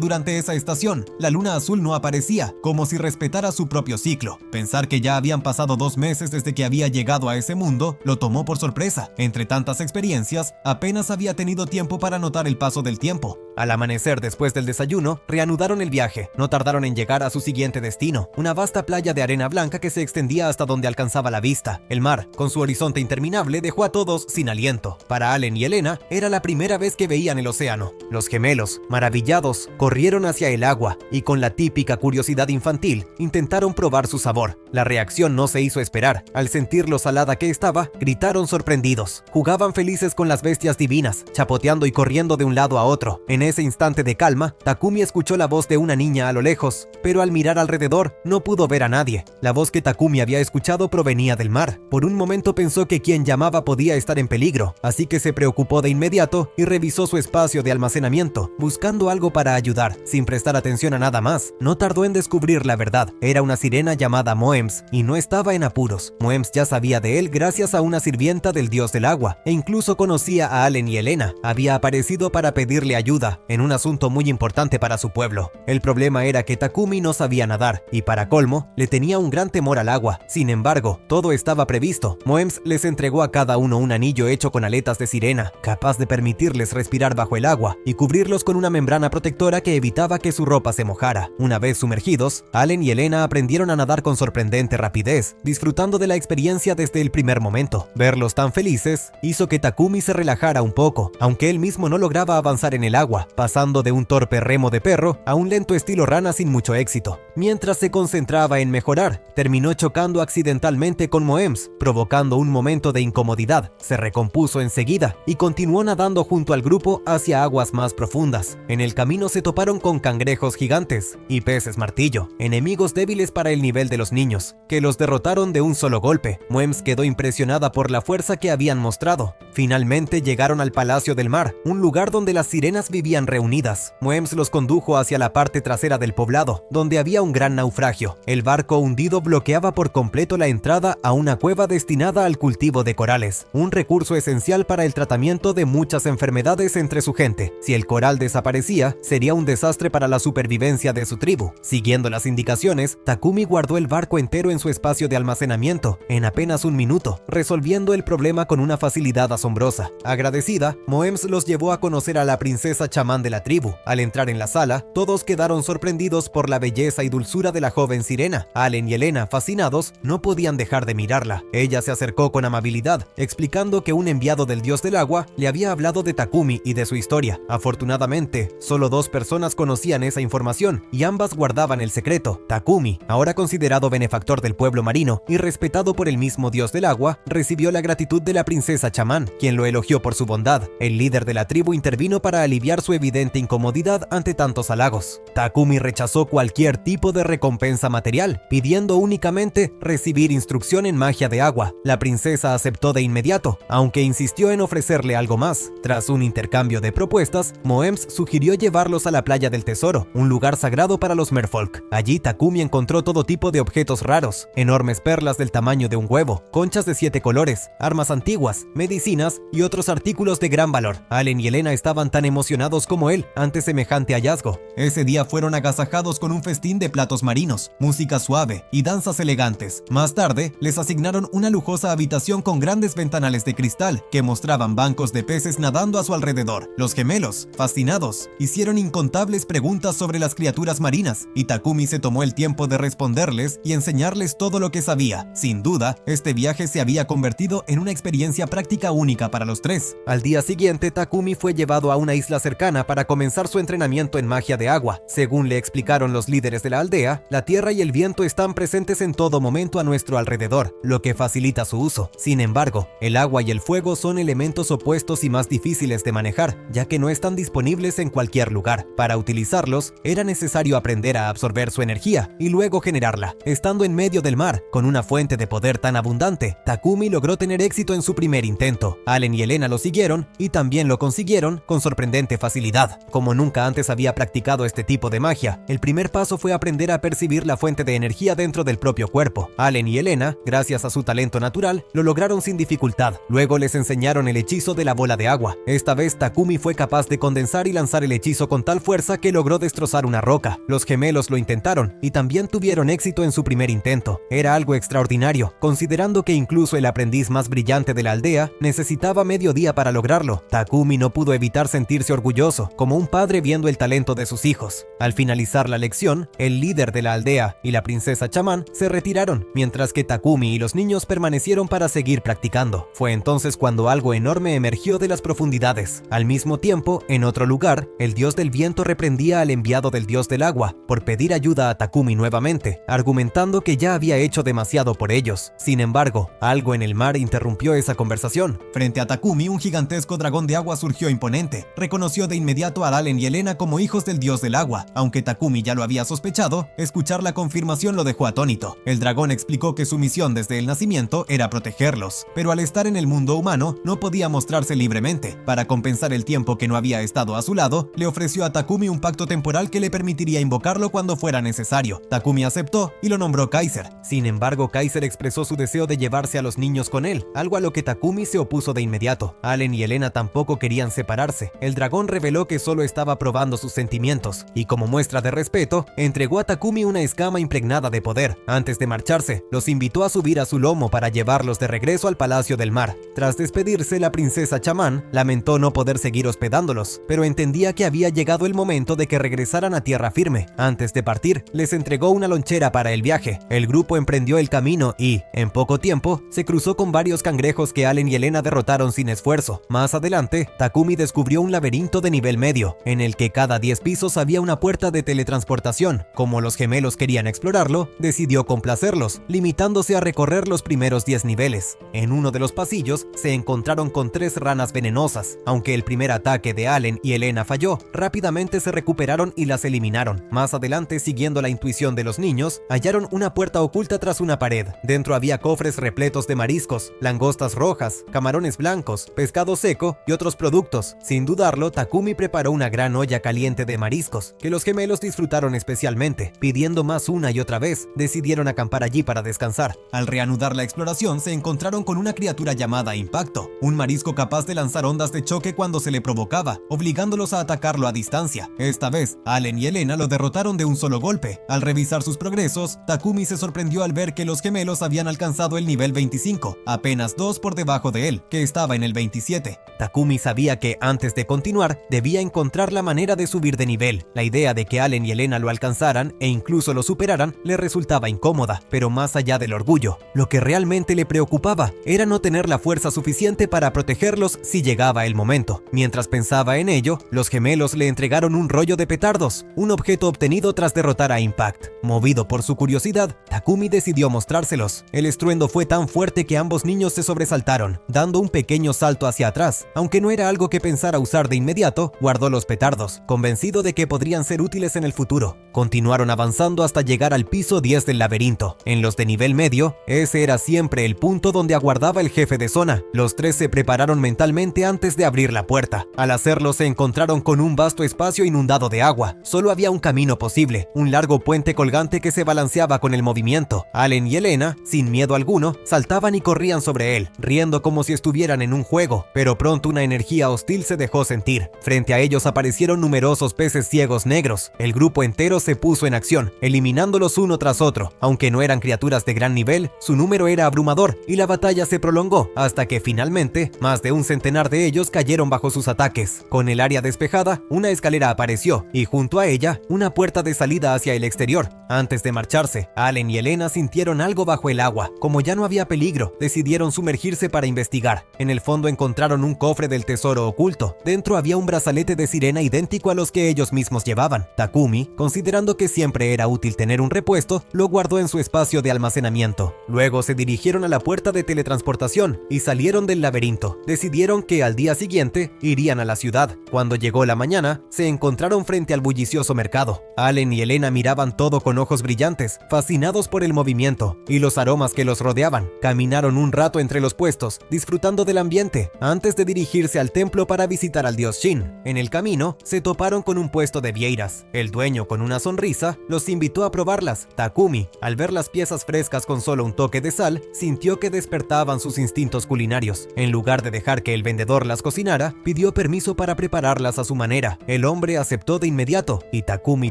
durante esa estación, la luna azul no aparecía, como si respetara su propio ciclo. Pensar que ya habían pasado 2 meses desde que había llegado a ese mundo lo tomó por sorpresa. Entre tantas experiencias, apenas había tenido tiempo para notar el paso del tiempo. Al amanecer, después del desayuno, reanudaron el viaje. No tardaron en llegar a su siguiente destino, una vasta playa de arena blanca que se extendía hasta donde alcanzaba la vista. El mar, con su horizonte interminable, dejó a todos sin aliento. Para Allen y Elena, era la primera vez que veían el océano. Los gemelos, maravillados, corrieron hacia el agua y con la típica curiosidad infantil, intentaron probar su sabor. La reacción no se hizo esperar. Al sentir lo salada que estaba, gritaron sorprendidos. Jugaban felices con las bestias divinas, chapoteando y corriendo de un lado a otro. En ese instante de calma, Takumi escuchó la voz de una niña a lo lejos, pero al mirar alrededor no pudo ver a nadie. La voz que Takumi había escuchado provenía del mar. Por un momento pensó que quien llamaba podía estar en peligro, así que se preocupó de inmediato y revisó su espacio de almacenamiento, buscando algo para ayudar, sin prestar atención a nada más. No tardó en descubrir la verdad. Era una sirena llamada Moems, y no estaba en apuros. Moems ya sabía de él gracias a una sirvienta del dios del agua, e incluso conocía a Allen y Elena. Había aparecido para pedirle ayuda en un asunto muy importante para su pueblo. El problema era que Takumi no sabía nadar, y para colmo, le tenía un gran temor al agua. Sin embargo, todo estaba previsto. Moems les entregó a cada uno un anillo hecho con aletas de sirena, capaz de permitirles respirar bajo el agua y cubrirlos con una membrana protectora que evitaba que su ropa se mojara. Una vez sumergidos, Allen y Elena aprendieron a nadar con sorprendente rapidez, disfrutando de la experiencia desde el primer momento. Verlos tan felices hizo que Takumi se relajara un poco, aunque él mismo no lograba avanzar en el agua, pasando de un torpe remo de perro a un lento estilo rana sin mucho éxito. Mientras se concentraba en mejorar, terminó chocando accidentalmente con Moems, provocando un momento de incomodidad. Se recompuso enseguida y continuó nadando junto al grupo hacia aguas más profundas. En el camino se toparon con cangrejos gigantes y peces martillo, enemigos débiles para el nivel de los niños, que los derrotaron de un solo golpe. Moems quedó impresionada por la fuerza que habían mostrado. Finalmente llegaron al Palacio del Mar, un lugar donde las sirenas vivían reunidas. Moems los condujo hacia la parte trasera del poblado, donde había un gran naufragio. El barco hundido bloqueaba por completo la entrada a una cueva destinada al cultivo de corales, un recurso esencial para el tratamiento de muchas enfermedades entre su gente. Si el coral desaparecía, sería un desastre para la supervivencia de su tribu. Siguiendo las indicaciones, Takumi guardó el barco entero en su espacio de almacenamiento en apenas un minuto, resolviendo el problema con una facilidad asombrosa. Agradecida, Moems los llevó a conocer a la princesa chamán de la tribu. Al entrar en la sala, todos quedaron sorprendidos por la belleza y dulzura de la joven sirena. Allen y Elena, fascinados, no podían dejar de mirarla. Ella se acercó con amabilidad, explicando que un enviado del dios del agua le había hablado de Takumi y de su historia. Afortunadamente, solo 2 personas conocían esa información y ambas guardaban el secreto. Takumi, ahora considerado benefactor benefactor del pueblo marino y respetado por el mismo dios del agua, recibió la gratitud de la princesa chamán, quien lo elogió por su bondad. El líder de la tribu intervino para aliviar su evidente incomodidad ante tantos halagos. Takumi rechazó cualquier tipo de recompensa material, pidiendo únicamente recibir instrucción en magia de agua. La princesa aceptó de inmediato, aunque insistió en ofrecerle algo más. Tras un intercambio de propuestas, Moems sugirió llevarlos a la playa del tesoro, un lugar sagrado para los merfolk. Allí Takumi encontró todo tipo de objetos raros, enormes perlas del tamaño de un huevo, conchas de 7 colores, armas antiguas, medicinas y otros artículos de gran valor. Allen y Elena estaban tan emocionados como él ante semejante hallazgo. Ese día fueron agasajados con un festín de platos marinos, música suave y danzas elegantes. Más tarde, les asignaron una lujosa habitación con grandes ventanales de cristal que mostraban bancos de peces nadando a su alrededor. Los gemelos, fascinados, hicieron incontables preguntas sobre las criaturas marinas y Takumi se tomó el tiempo de responderles y enseñarles todo lo que sabía. Sin duda, este viaje se había convertido en una experiencia práctica única para los tres. Al día siguiente, Takumi fue llevado a una isla cercana para comenzar su entrenamiento en magia de agua. Según le explicaron los líderes de la aldea, la tierra y el viento están presentes en todo momento a nuestro alrededor, lo que facilita su uso. Sin embargo, el agua y el fuego son elementos opuestos y más difíciles de manejar, ya que no están disponibles en cualquier lugar. Para utilizarlos, era necesario aprender a absorber su energía y luego generarla. Estando en medio del mar, con una fuente de poder tan abundante, Takumi logró tener éxito en su primer intento. Allen y Elena lo siguieron y también lo consiguieron con sorprendente facilidad. Como nunca antes había practicado este tipo de magia, el primer paso fue aprender a percibir la fuente de energía dentro del propio cuerpo. Allen y Elena, gracias a su talento natural, lo lograron sin dificultad. Luego les enseñaron el hechizo de la bola de agua. Esta vez Takumi fue capaz de condensar y lanzar el hechizo con tal fuerza que logró destrozar una roca. Los gemelos lo intentaron y también tuvieron éxito en su primer intento. Era algo extraordinario, considerando que incluso el aprendiz más brillante de la aldea necesitaba medio día para lograrlo. Takumi no pudo evitar sentirse orgulloso, como un padre viendo el talento de sus hijos. Al finalizar la lección, el líder de la aldea y la princesa chamán se retiraron, mientras que Takumi y los niños permanecieron para seguir practicando. Fue entonces cuando algo enorme emergió de las profundidades. Al mismo tiempo, en otro lugar, el dios del viento reprendía al enviado del dios del agua por pedir ayuda a Takumi nuevamente, argumentando que ya había hecho demasiado por ellos. Sin embargo, algo en el mar interrumpió esa conversación. Frente a Takumi, un gigantesco dragón de agua surgió imponente. Reconoció de inmediato a Allen y Elena como hijos del dios del agua. Aunque Takumi ya lo había sospechado, escuchar la confirmación lo dejó atónito. El dragón explicó que su misión desde el nacimiento era protegerlos, pero al estar en el mundo humano no podía mostrarse libremente. Para compensar el tiempo que no había estado a su lado, le ofreció a Takumi un pacto temporal que le permitiría invocarlo cuando fuera necesario. Takumi aceptó y lo nombró Kaiser. Sin embargo, Kaiser expresó su deseo de llevarse a los niños con él, algo a lo que Takumi se opuso de inmediato. Allen y Elena tampoco querían separarse. El dragón reveló que solo estaba probando sus sentimientos, y como muestra de respeto, entregó a Takumi una escama impregnada de poder. Antes de marcharse, los invitó a subir a su lomo para llevarlos de regreso al Palacio del Mar. Tras despedirse, la princesa chamán lamentó no poder seguir hospedándolos, pero entendía que había llegado el momento de que regresaran a tierra firme. Antes de partir, les entregó una lonchera para el viaje. El grupo emprendió el camino y, en poco tiempo, se cruzó con varios cangrejos que Allen y Elena derrotaron sin esfuerzo. Más adelante, Takumi descubrió un laberinto de nivel medio, en el que cada 10 pisos había una puerta de teletransportación. Como los gemelos querían explorarlo, decidió complacerlos, limitándose a recorrer los primeros 10 niveles. En uno de los pasillos, se encontraron con 3 ranas venenosas. Aunque el primer ataque de Allen y Elena falló, rápidamente se recuperaron y las eliminaron. Más adelante, siguiendo la intuición de los niños, hallaron una puerta oculta tras una pared. Dentro había cofres repletos de mariscos, langostas rojas, camarones blancos, pescado seco y otros productos. Sin dudarlo, Takumi preparó una gran olla caliente de mariscos, que los gemelos disfrutaron especialmente. Pidiendo más una y otra vez, decidieron acampar allí para descansar. Al reanudar la exploración, se encontraron con una criatura llamada Impacto, un marisco capaz de lanzar ondas de choque cuando se le provocaba, obligándolos a atacarlo a distancia. Esta vez, Allen y Elena lo derrotaron de un solo golpe. Al revisar sus progresos, Takumi se sorprendió al ver que los gemelos habían alcanzado el nivel 25, apenas 2 por debajo de él, que estaba en el 27. Takumi sabía que, antes de continuar, debía encontrar la manera de subir de nivel. La idea de que Allen y Elena lo alcanzaran e incluso lo superaran le resultaba incómoda, pero más allá del orgullo, lo que realmente le preocupaba era no tener la fuerza suficiente para protegerlos si llegaba el momento. Mientras pensaba en ello, los gemelos le entregaron un rollo de petardos, un objeto obtenido tras derrotar a Impact. Movido por su curiosidad, curiosidad, Takumi decidió mostrárselos. El estruendo fue tan fuerte que ambos niños se sobresaltaron, dando un pequeño salto hacia atrás. Aunque no era algo que pensara usar de inmediato, guardó los petardos, convencido de que podrían ser útiles en el futuro. Continuaron avanzando hasta llegar al piso 10 del laberinto. En los de nivel medio, ese era siempre el punto donde aguardaba el jefe de zona. Los tres se prepararon mentalmente antes de abrir la puerta. Al hacerlo, se encontraron con un vasto espacio inundado de agua. Solo había un camino posible, un largo puente colgante que se balanceaba con el movimiento. Allen y Elena, sin miedo alguno, saltaban y corrían sobre él, riendo como si estuvieran en un juego, pero pronto una energía hostil se dejó sentir. Frente a ellos aparecieron numerosos peces ciegos negros. El grupo entero se puso en acción, eliminándolos uno tras otro. Aunque no eran criaturas de gran nivel, su número era abrumador y la batalla se prolongó hasta que finalmente más de un centenar de ellos cayeron bajo sus ataques. Con el área despejada, una escalera apareció y junto a ella, una puerta de salida hacia el exterior. Antes de marcharse, Allen y Elena sintieron algo bajo el agua. Como ya no había peligro, decidieron sumergirse para investigar. En el fondo encontraron un cofre del tesoro oculto. Dentro había un brazalete de sirena idéntico a los que ellos mismos llevaban. Takumi, considerando que siempre era útil tener un repuesto, lo guardó en su espacio de almacenamiento. Luego se dirigieron a la puerta de teletransportación y salieron del laberinto. Decidieron que al día siguiente irían a la ciudad. Cuando llegó la mañana, se encontraron frente al bullicioso mercado. Allen y Elena miraban todo con ojos brillantes, fascinados por el movimiento y los aromas que los rodeaban. Caminaron un rato entre los puestos, disfrutando del ambiente, antes de dirigirse al templo para visitar al dios Shin. En el camino, se toparon con un puesto de vieiras. El dueño, con una sonrisa, los invitó a probarlas. Takumi, al ver las piezas frescas con solo un toque de sal, sintió que despertaban sus instintos culinarios. En lugar de dejar que el vendedor las cocinara, pidió permiso para prepararlas a su manera. El hombre aceptó de inmediato y Takumi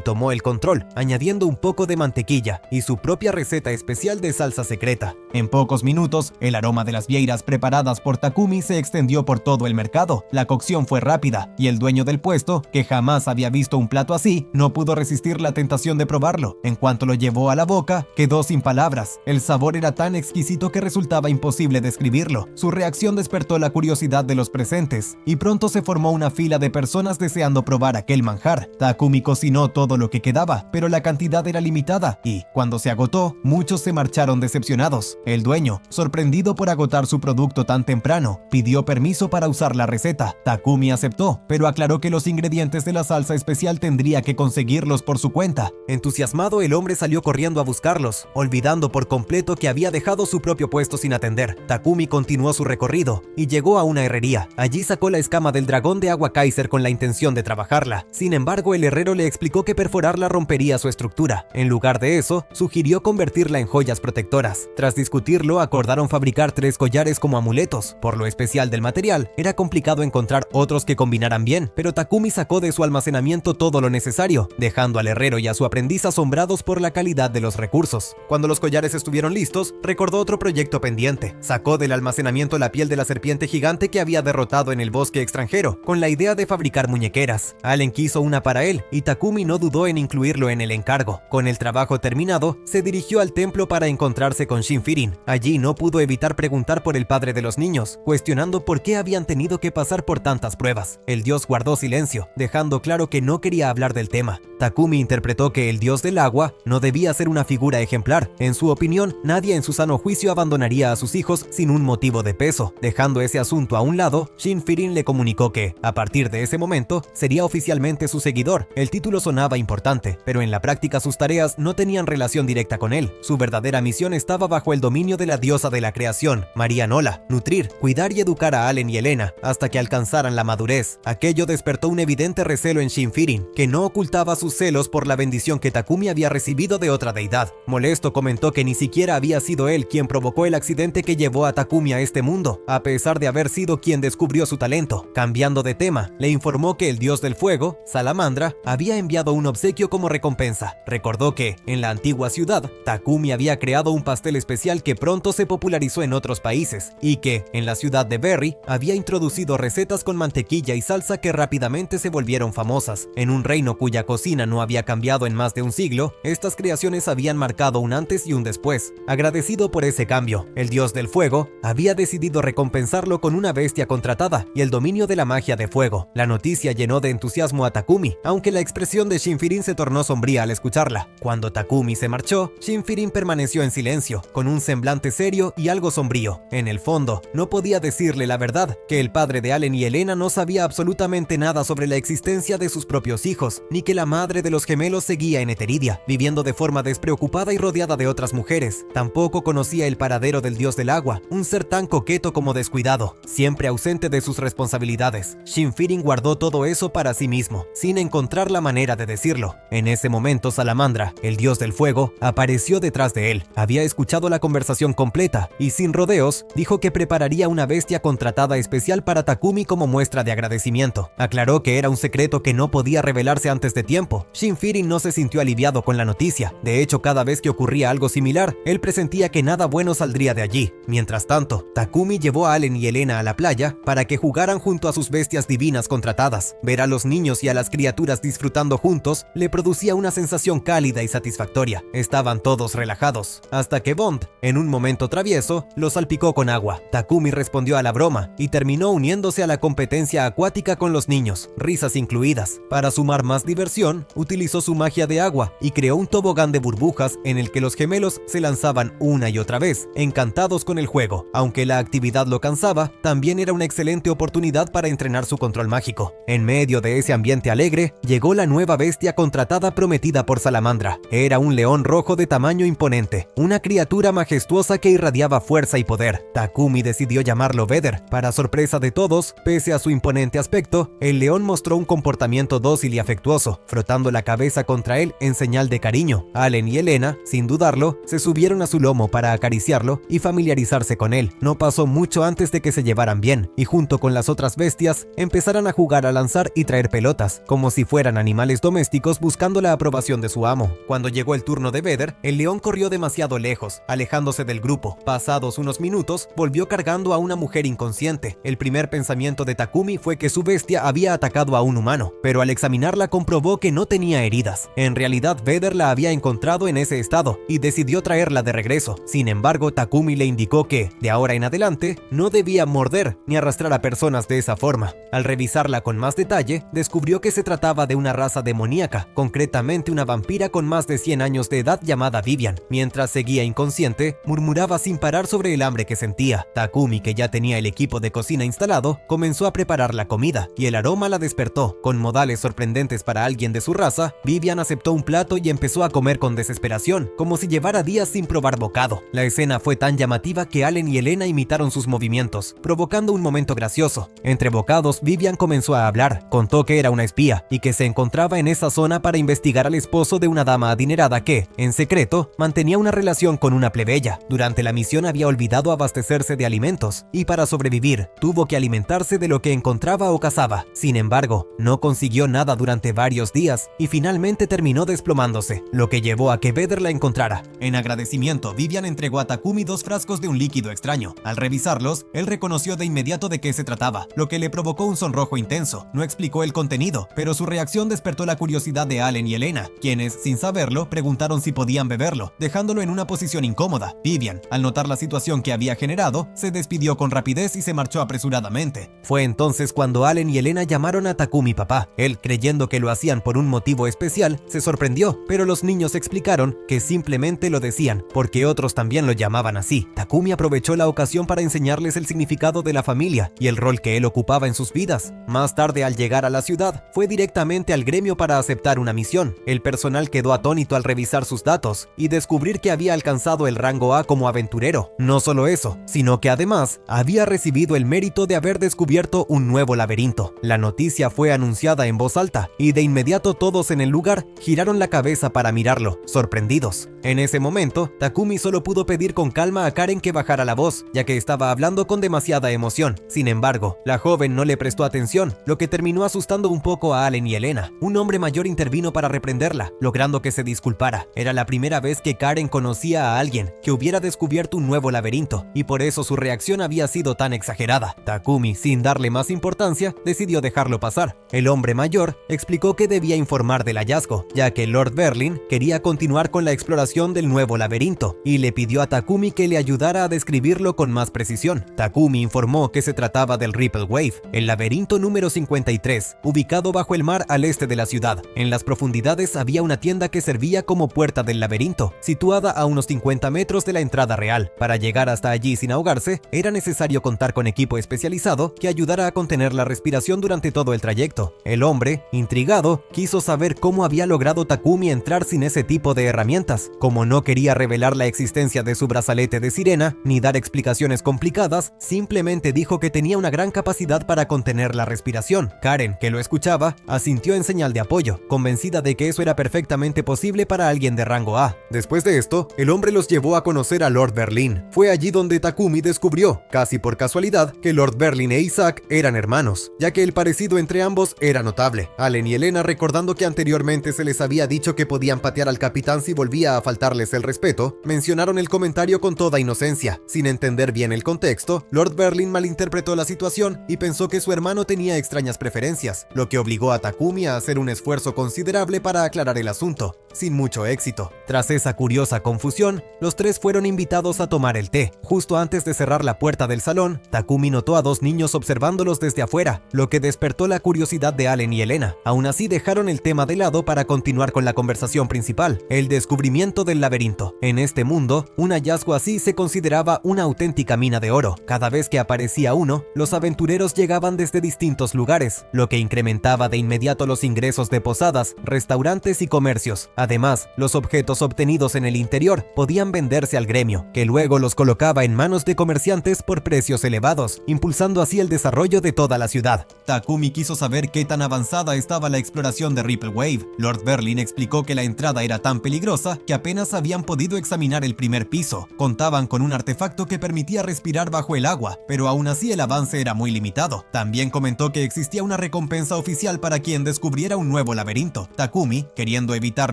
tomó el control, añadiendo un poco de mantequilla y su propia receta especial de salsa secreta. En pocos minutos, el aroma de las vieiras preparadas por Takumi se extendió por todo el mercado. La cocción fue rápida y el dueño del puesto, que jamás había visto un plato así, no pudo resistir la tentación de probarlo. En cuanto lo llevó a la boca, quedó sin palabras. El sabor era tan exquisito que resultaba imposible describirlo. Su reacción despertó la curiosidad de los presentes y pronto se formó una fila de personas deseando probar aquel manjar. Takumi cocinó todo lo que quedaba, pero la cantidad era limitada y, cuando se agotó, muchos se marcharon decepcionados. El dueño, sorprendido por agotar su producto tan temprano, pidió permiso para usar la receta. Takumi aceptó, pero aclaró que los ingredientes de la salsa especial tendría que conseguirlos por su cuenta. Entusiasmado, el hombre salió corriendo a buscarlos, olvidando por completo que había dejado su propio puesto sin atender. Takumi continuó su recorrido y llegó a una herrería. Allí sacó la escama del dragón de agua Kaiser con la intención de trabajarla. Sin embargo, el herrero le explicó que perforarla rompería su estructura. En lugar de eso, sugirió convertirla en joyas protectoras. Tras discutirlo, acordaron fabricar 3 collares como amuletos. Por lo especial del material, era complicado encontrar otros que combinaran bien, pero Takumi sacó de su almacenamiento todo lo necesario, dejando al herrero y a su aprendiz asombrados por la calidad de los recursos. Cuando los collares estuvieron listos, recordó otro proyecto pendiente. Sacó del almacenamiento la piel de la serpiente gigante que había derrotado en el bosque extranjero, con la idea de fabricar muñequeras. Allen quiso una para él, y Takumi no dudó en incluirlo en el encargo. Con el trabajo terminado, se dirigió al templo para encontrarse con Shinfirin. Allí no pudo evitar preguntar por el padre de los niños, cuestionando por qué habían tenido que pasar por tantas pruebas. El dios guardó silencio, dejando claro que no quería hablar del tema. Takumi interpretó que el dios del agua no debía ser una figura ejemplar. En su opinión, nadie en su sano juicio abandonaría a sus hijos sin un motivo de peso. Dejando ese asunto a un lado, Shinfirin le comunicó que, a partir de ese momento, sería oficialmente su seguidor. El título sonaba importante, pero en la práctica sus tareas no tenían relación directa con él. Su verdadera misión estaba bajo el dominio de la diosa de la creación, María Nola: nutrir, cuidar y educar a Allen y Elena hasta que alcanzaran la madurez. Aquello despertó un evidente recelo en Shinfirin, que no ocultaba sus celos por la bendición que Takumi había recibido de otra deidad. Molesto, comentó que ni siquiera había sido él quien provocó el accidente que llevó a Takumi a este mundo, a pesar de haber sido quien descubrió su talento. Cambiando de tema, le informó que el dios del fuego, Salamandra, había enviado un obsequio como recompensa. Recordó que, en la antigua ciudad, Takumi había creado un pastel especial que pronto se popularizó en otros países, y que, en la ciudad de Berry, había introducido recetas con mantequilla y salsa que rápidamente se volvieron famosas. En un reino cuya cocina no había había cambiado en más de un siglo, estas creaciones habían marcado un antes y un después. Agradecido por ese cambio, el dios del fuego había decidido recompensarlo con una bestia contratada y el dominio de la magia de fuego. La noticia llenó de entusiasmo a Takumi, aunque la expresión de Shinfirin se tornó sombría al escucharla. Cuando Takumi se marchó, Shinfirin permaneció en silencio, con un semblante serio y algo sombrío. En el fondo, no podía decirle la verdad, que el padre de Allen y Elena no sabía absolutamente nada sobre la existencia de sus propios hijos, ni que la madre de los gemelos seguía en Eteridia, viviendo de forma despreocupada y rodeada de otras mujeres. Tampoco conocía el paradero del dios del agua, un ser tan coqueto como descuidado, siempre ausente de sus responsabilidades. Shinfirin guardó todo eso para sí mismo, sin encontrar la manera de decirlo. En ese momento, Salamandra, el dios del fuego, apareció detrás de él. Había escuchado la conversación completa y, sin rodeos, dijo que prepararía una bestia contratada especial para Takumi como muestra de agradecimiento. Aclaró que era un secreto que no podía revelarse antes de tiempo. Shinfirin no se sintió aliviado con la noticia. De hecho, cada vez que ocurría algo similar, él presentía que nada bueno saldría de allí. Mientras tanto, Takumi llevó a Allen y Elena a la playa para que jugaran junto a sus bestias divinas contratadas. Ver a los niños y a las criaturas disfrutando juntos le producía una sensación cálida y satisfactoria. Estaban todos relajados, hasta que Bond, en un momento travieso, los salpicó con agua. Takumi respondió a la broma y terminó uniéndose a la competencia acuática con los niños, risas incluidas. Para sumar más diversión, utilizó su magia de agua y creó un tobogán de burbujas en el que los gemelos se lanzaban una y otra vez, encantados con el juego. Aunque la actividad lo cansaba, también era una excelente oportunidad para entrenar su control mágico. En medio de ese ambiente alegre, llegó la nueva bestia contratada prometida por Salamandra. Era un león rojo de tamaño imponente, una criatura majestuosa que irradiaba fuerza y poder. Takumi decidió llamarlo Vedder. Para sorpresa de todos, pese a su imponente aspecto, el león mostró un comportamiento dócil y afectuoso, frotando la cabeza contra él en señal de cariño. Allen y Elena, sin dudarlo, se subieron a su lomo para acariciarlo y familiarizarse con él. No pasó mucho antes de que se llevaran bien, y junto con las otras bestias, empezaran a jugar a lanzar y traer pelotas, como si fueran animales domésticos buscando la aprobación de su amo. Cuando llegó el turno de Vedder, el león corrió demasiado lejos, alejándose del grupo. Pasados unos minutos, volvió cargando a una mujer inconsciente. El primer pensamiento de Takumi fue que su bestia había atacado a un humano, pero al examinarla comprobó que no tenía heridas. En realidad, Vedder la había encontrado en ese estado y decidió traerla de regreso. Sin embargo, Takumi le indicó que, de ahora en adelante, no debía morder ni arrastrar a personas de esa forma. Al revisarla con más detalle, descubrió que se trataba de una raza demoníaca, concretamente una vampira con más de 100 años de edad llamada Vivian. Mientras seguía inconsciente, murmuraba sin parar sobre el hambre que sentía. Takumi, que ya tenía el equipo de cocina instalado, comenzó a preparar la comida, y el aroma la despertó. Con modales sorprendentes para alguien de su raza, Vivian aceptó un plato y empezó a comer con desesperación, como si llevara días sin probar bocado. La escena fue tan llamativa que Allen y Elena imitaron sus movimientos, provocando un momento gracioso. Entre bocados, Vivian comenzó a hablar. Contó que era una espía y que se encontraba en esa zona para investigar al esposo de una dama adinerada que, en secreto, mantenía una relación con una plebeya. Durante la misión había olvidado abastecerse de alimentos y para sobrevivir tuvo que alimentarse de lo que encontraba o cazaba. Sin embargo, no consiguió nada durante varios días y finalmente terminó desplomándose, lo que llevó a que Vedder la encontrara. En agradecimiento, Vivian entregó a Takumi 2 frascos de un líquido extraño. Al revisarlos, él reconoció de inmediato de qué se trataba, lo que le provocó un sonrojo intenso. No explicó el contenido, pero su reacción despertó la curiosidad de Allen y Elena, quienes, sin saberlo, preguntaron si podían beberlo, dejándolo en una posición incómoda. Vivian, al notar la situación que había generado, se despidió con rapidez y se marchó apresuradamente. Fue entonces cuando Allen y Elena llamaron a Takumi papá. Él, creyendo que lo hacían por un motivo especial, se sorprendió, pero los niños explicaron que simplemente lo decían, porque otros también lo llamaban así. Takumi aprovechó la ocasión para enseñarles el significado de la familia y el rol que él ocupaba en sus vidas. Más tarde, al llegar a la ciudad, fue directamente al gremio para aceptar una misión. El personal quedó atónito al revisar sus datos y descubrir que había alcanzado el rango A como aventurero. No solo eso, sino que además había recibido el mérito de haber descubierto un nuevo laberinto. La noticia fue anunciada en voz alta y de inmediato todos en el lugar giraron la cabeza para mirarlo, sorprendidos. En ese momento, Takumi solo pudo pedir con calma a Karen que bajara la voz, ya que estaba hablando con demasiada emoción. Sin embargo, la joven no le prestó atención, lo que terminó asustando un poco a Allen y Elena. Un hombre mayor intervino para reprenderla, logrando que se disculpara. Era la primera vez que Karen conocía a alguien que hubiera descubierto un nuevo laberinto, y por eso su reacción había sido tan exagerada. Takumi, sin darle más importancia, decidió dejarlo pasar. El hombre mayor explicó que debía informar de del hallazgo, ya que Lord Berlin quería continuar con la exploración del nuevo laberinto y le pidió a Takumi que le ayudara a describirlo con más precisión. Takumi informó que se trataba del Ripple Wave, el laberinto número 53, ubicado bajo el mar al este de la ciudad. En las profundidades había una tienda que servía como puerta del laberinto, situada a unos 50 metros de la entrada real. Para llegar hasta allí sin ahogarse, era necesario contar con equipo especializado que ayudara a contener la respiración durante todo el trayecto. El hombre, intrigado, quiso saber cómo había logrado Takumi entrar sin ese tipo de herramientas. Como no quería revelar la existencia de su brazalete de sirena, ni dar explicaciones complicadas, simplemente dijo que tenía una gran capacidad para contener la respiración. Karen, que lo escuchaba, asintió en señal de apoyo, convencida de que eso era perfectamente posible para alguien de rango A. Después de esto, el hombre los llevó a conocer a Lord Berlin. Fue allí donde Takumi descubrió, casi por casualidad, que Lord Berlin e Isaac eran hermanos, ya que el parecido entre ambos era notable. Allen y Elena, recordando que anteriormente se les había dicho que podían patear al capitán si volvía a faltarles el respeto, mencionaron el comentario con toda inocencia. Sin entender bien el contexto, Lord Berlin malinterpretó la situación y pensó que su hermano tenía extrañas preferencias, lo que obligó a Takumi a hacer un esfuerzo considerable para aclarar el asunto, sin mucho éxito. Tras esa curiosa confusión, los tres fueron invitados a tomar el té. Justo antes de cerrar la puerta del salón, Takumi notó a dos niños observándolos desde afuera, lo que despertó la curiosidad de Allen y Elena. Aún así dejaron el tema de lado para continuar con la conversación principal, el descubrimiento del laberinto. En este mundo, un hallazgo así se consideraba una auténtica mina de oro. Cada vez que aparecía uno, los aventureros llegaban desde distintos lugares, lo que incrementaba de inmediato los ingresos de posadas, restaurantes y comercios. Además, los objetos obtenidos en el interior podían venderse al gremio, que luego los colocaba en manos de comerciantes por precios elevados, impulsando así el desarrollo de toda la ciudad. Takumi quiso saber qué tan avanzada estaba la exploración de Ripple Wave. Lord Berlin explicó que la entrada era tan peligrosa que apenas habían podido examinar el primer piso. Contaban con un artefacto que permitía respirar bajo el agua, pero aún así el avance era muy limitado. También comentó que existía una recompensa oficial para quien descubriera un nuevo laberinto. Takumi, queriendo evitar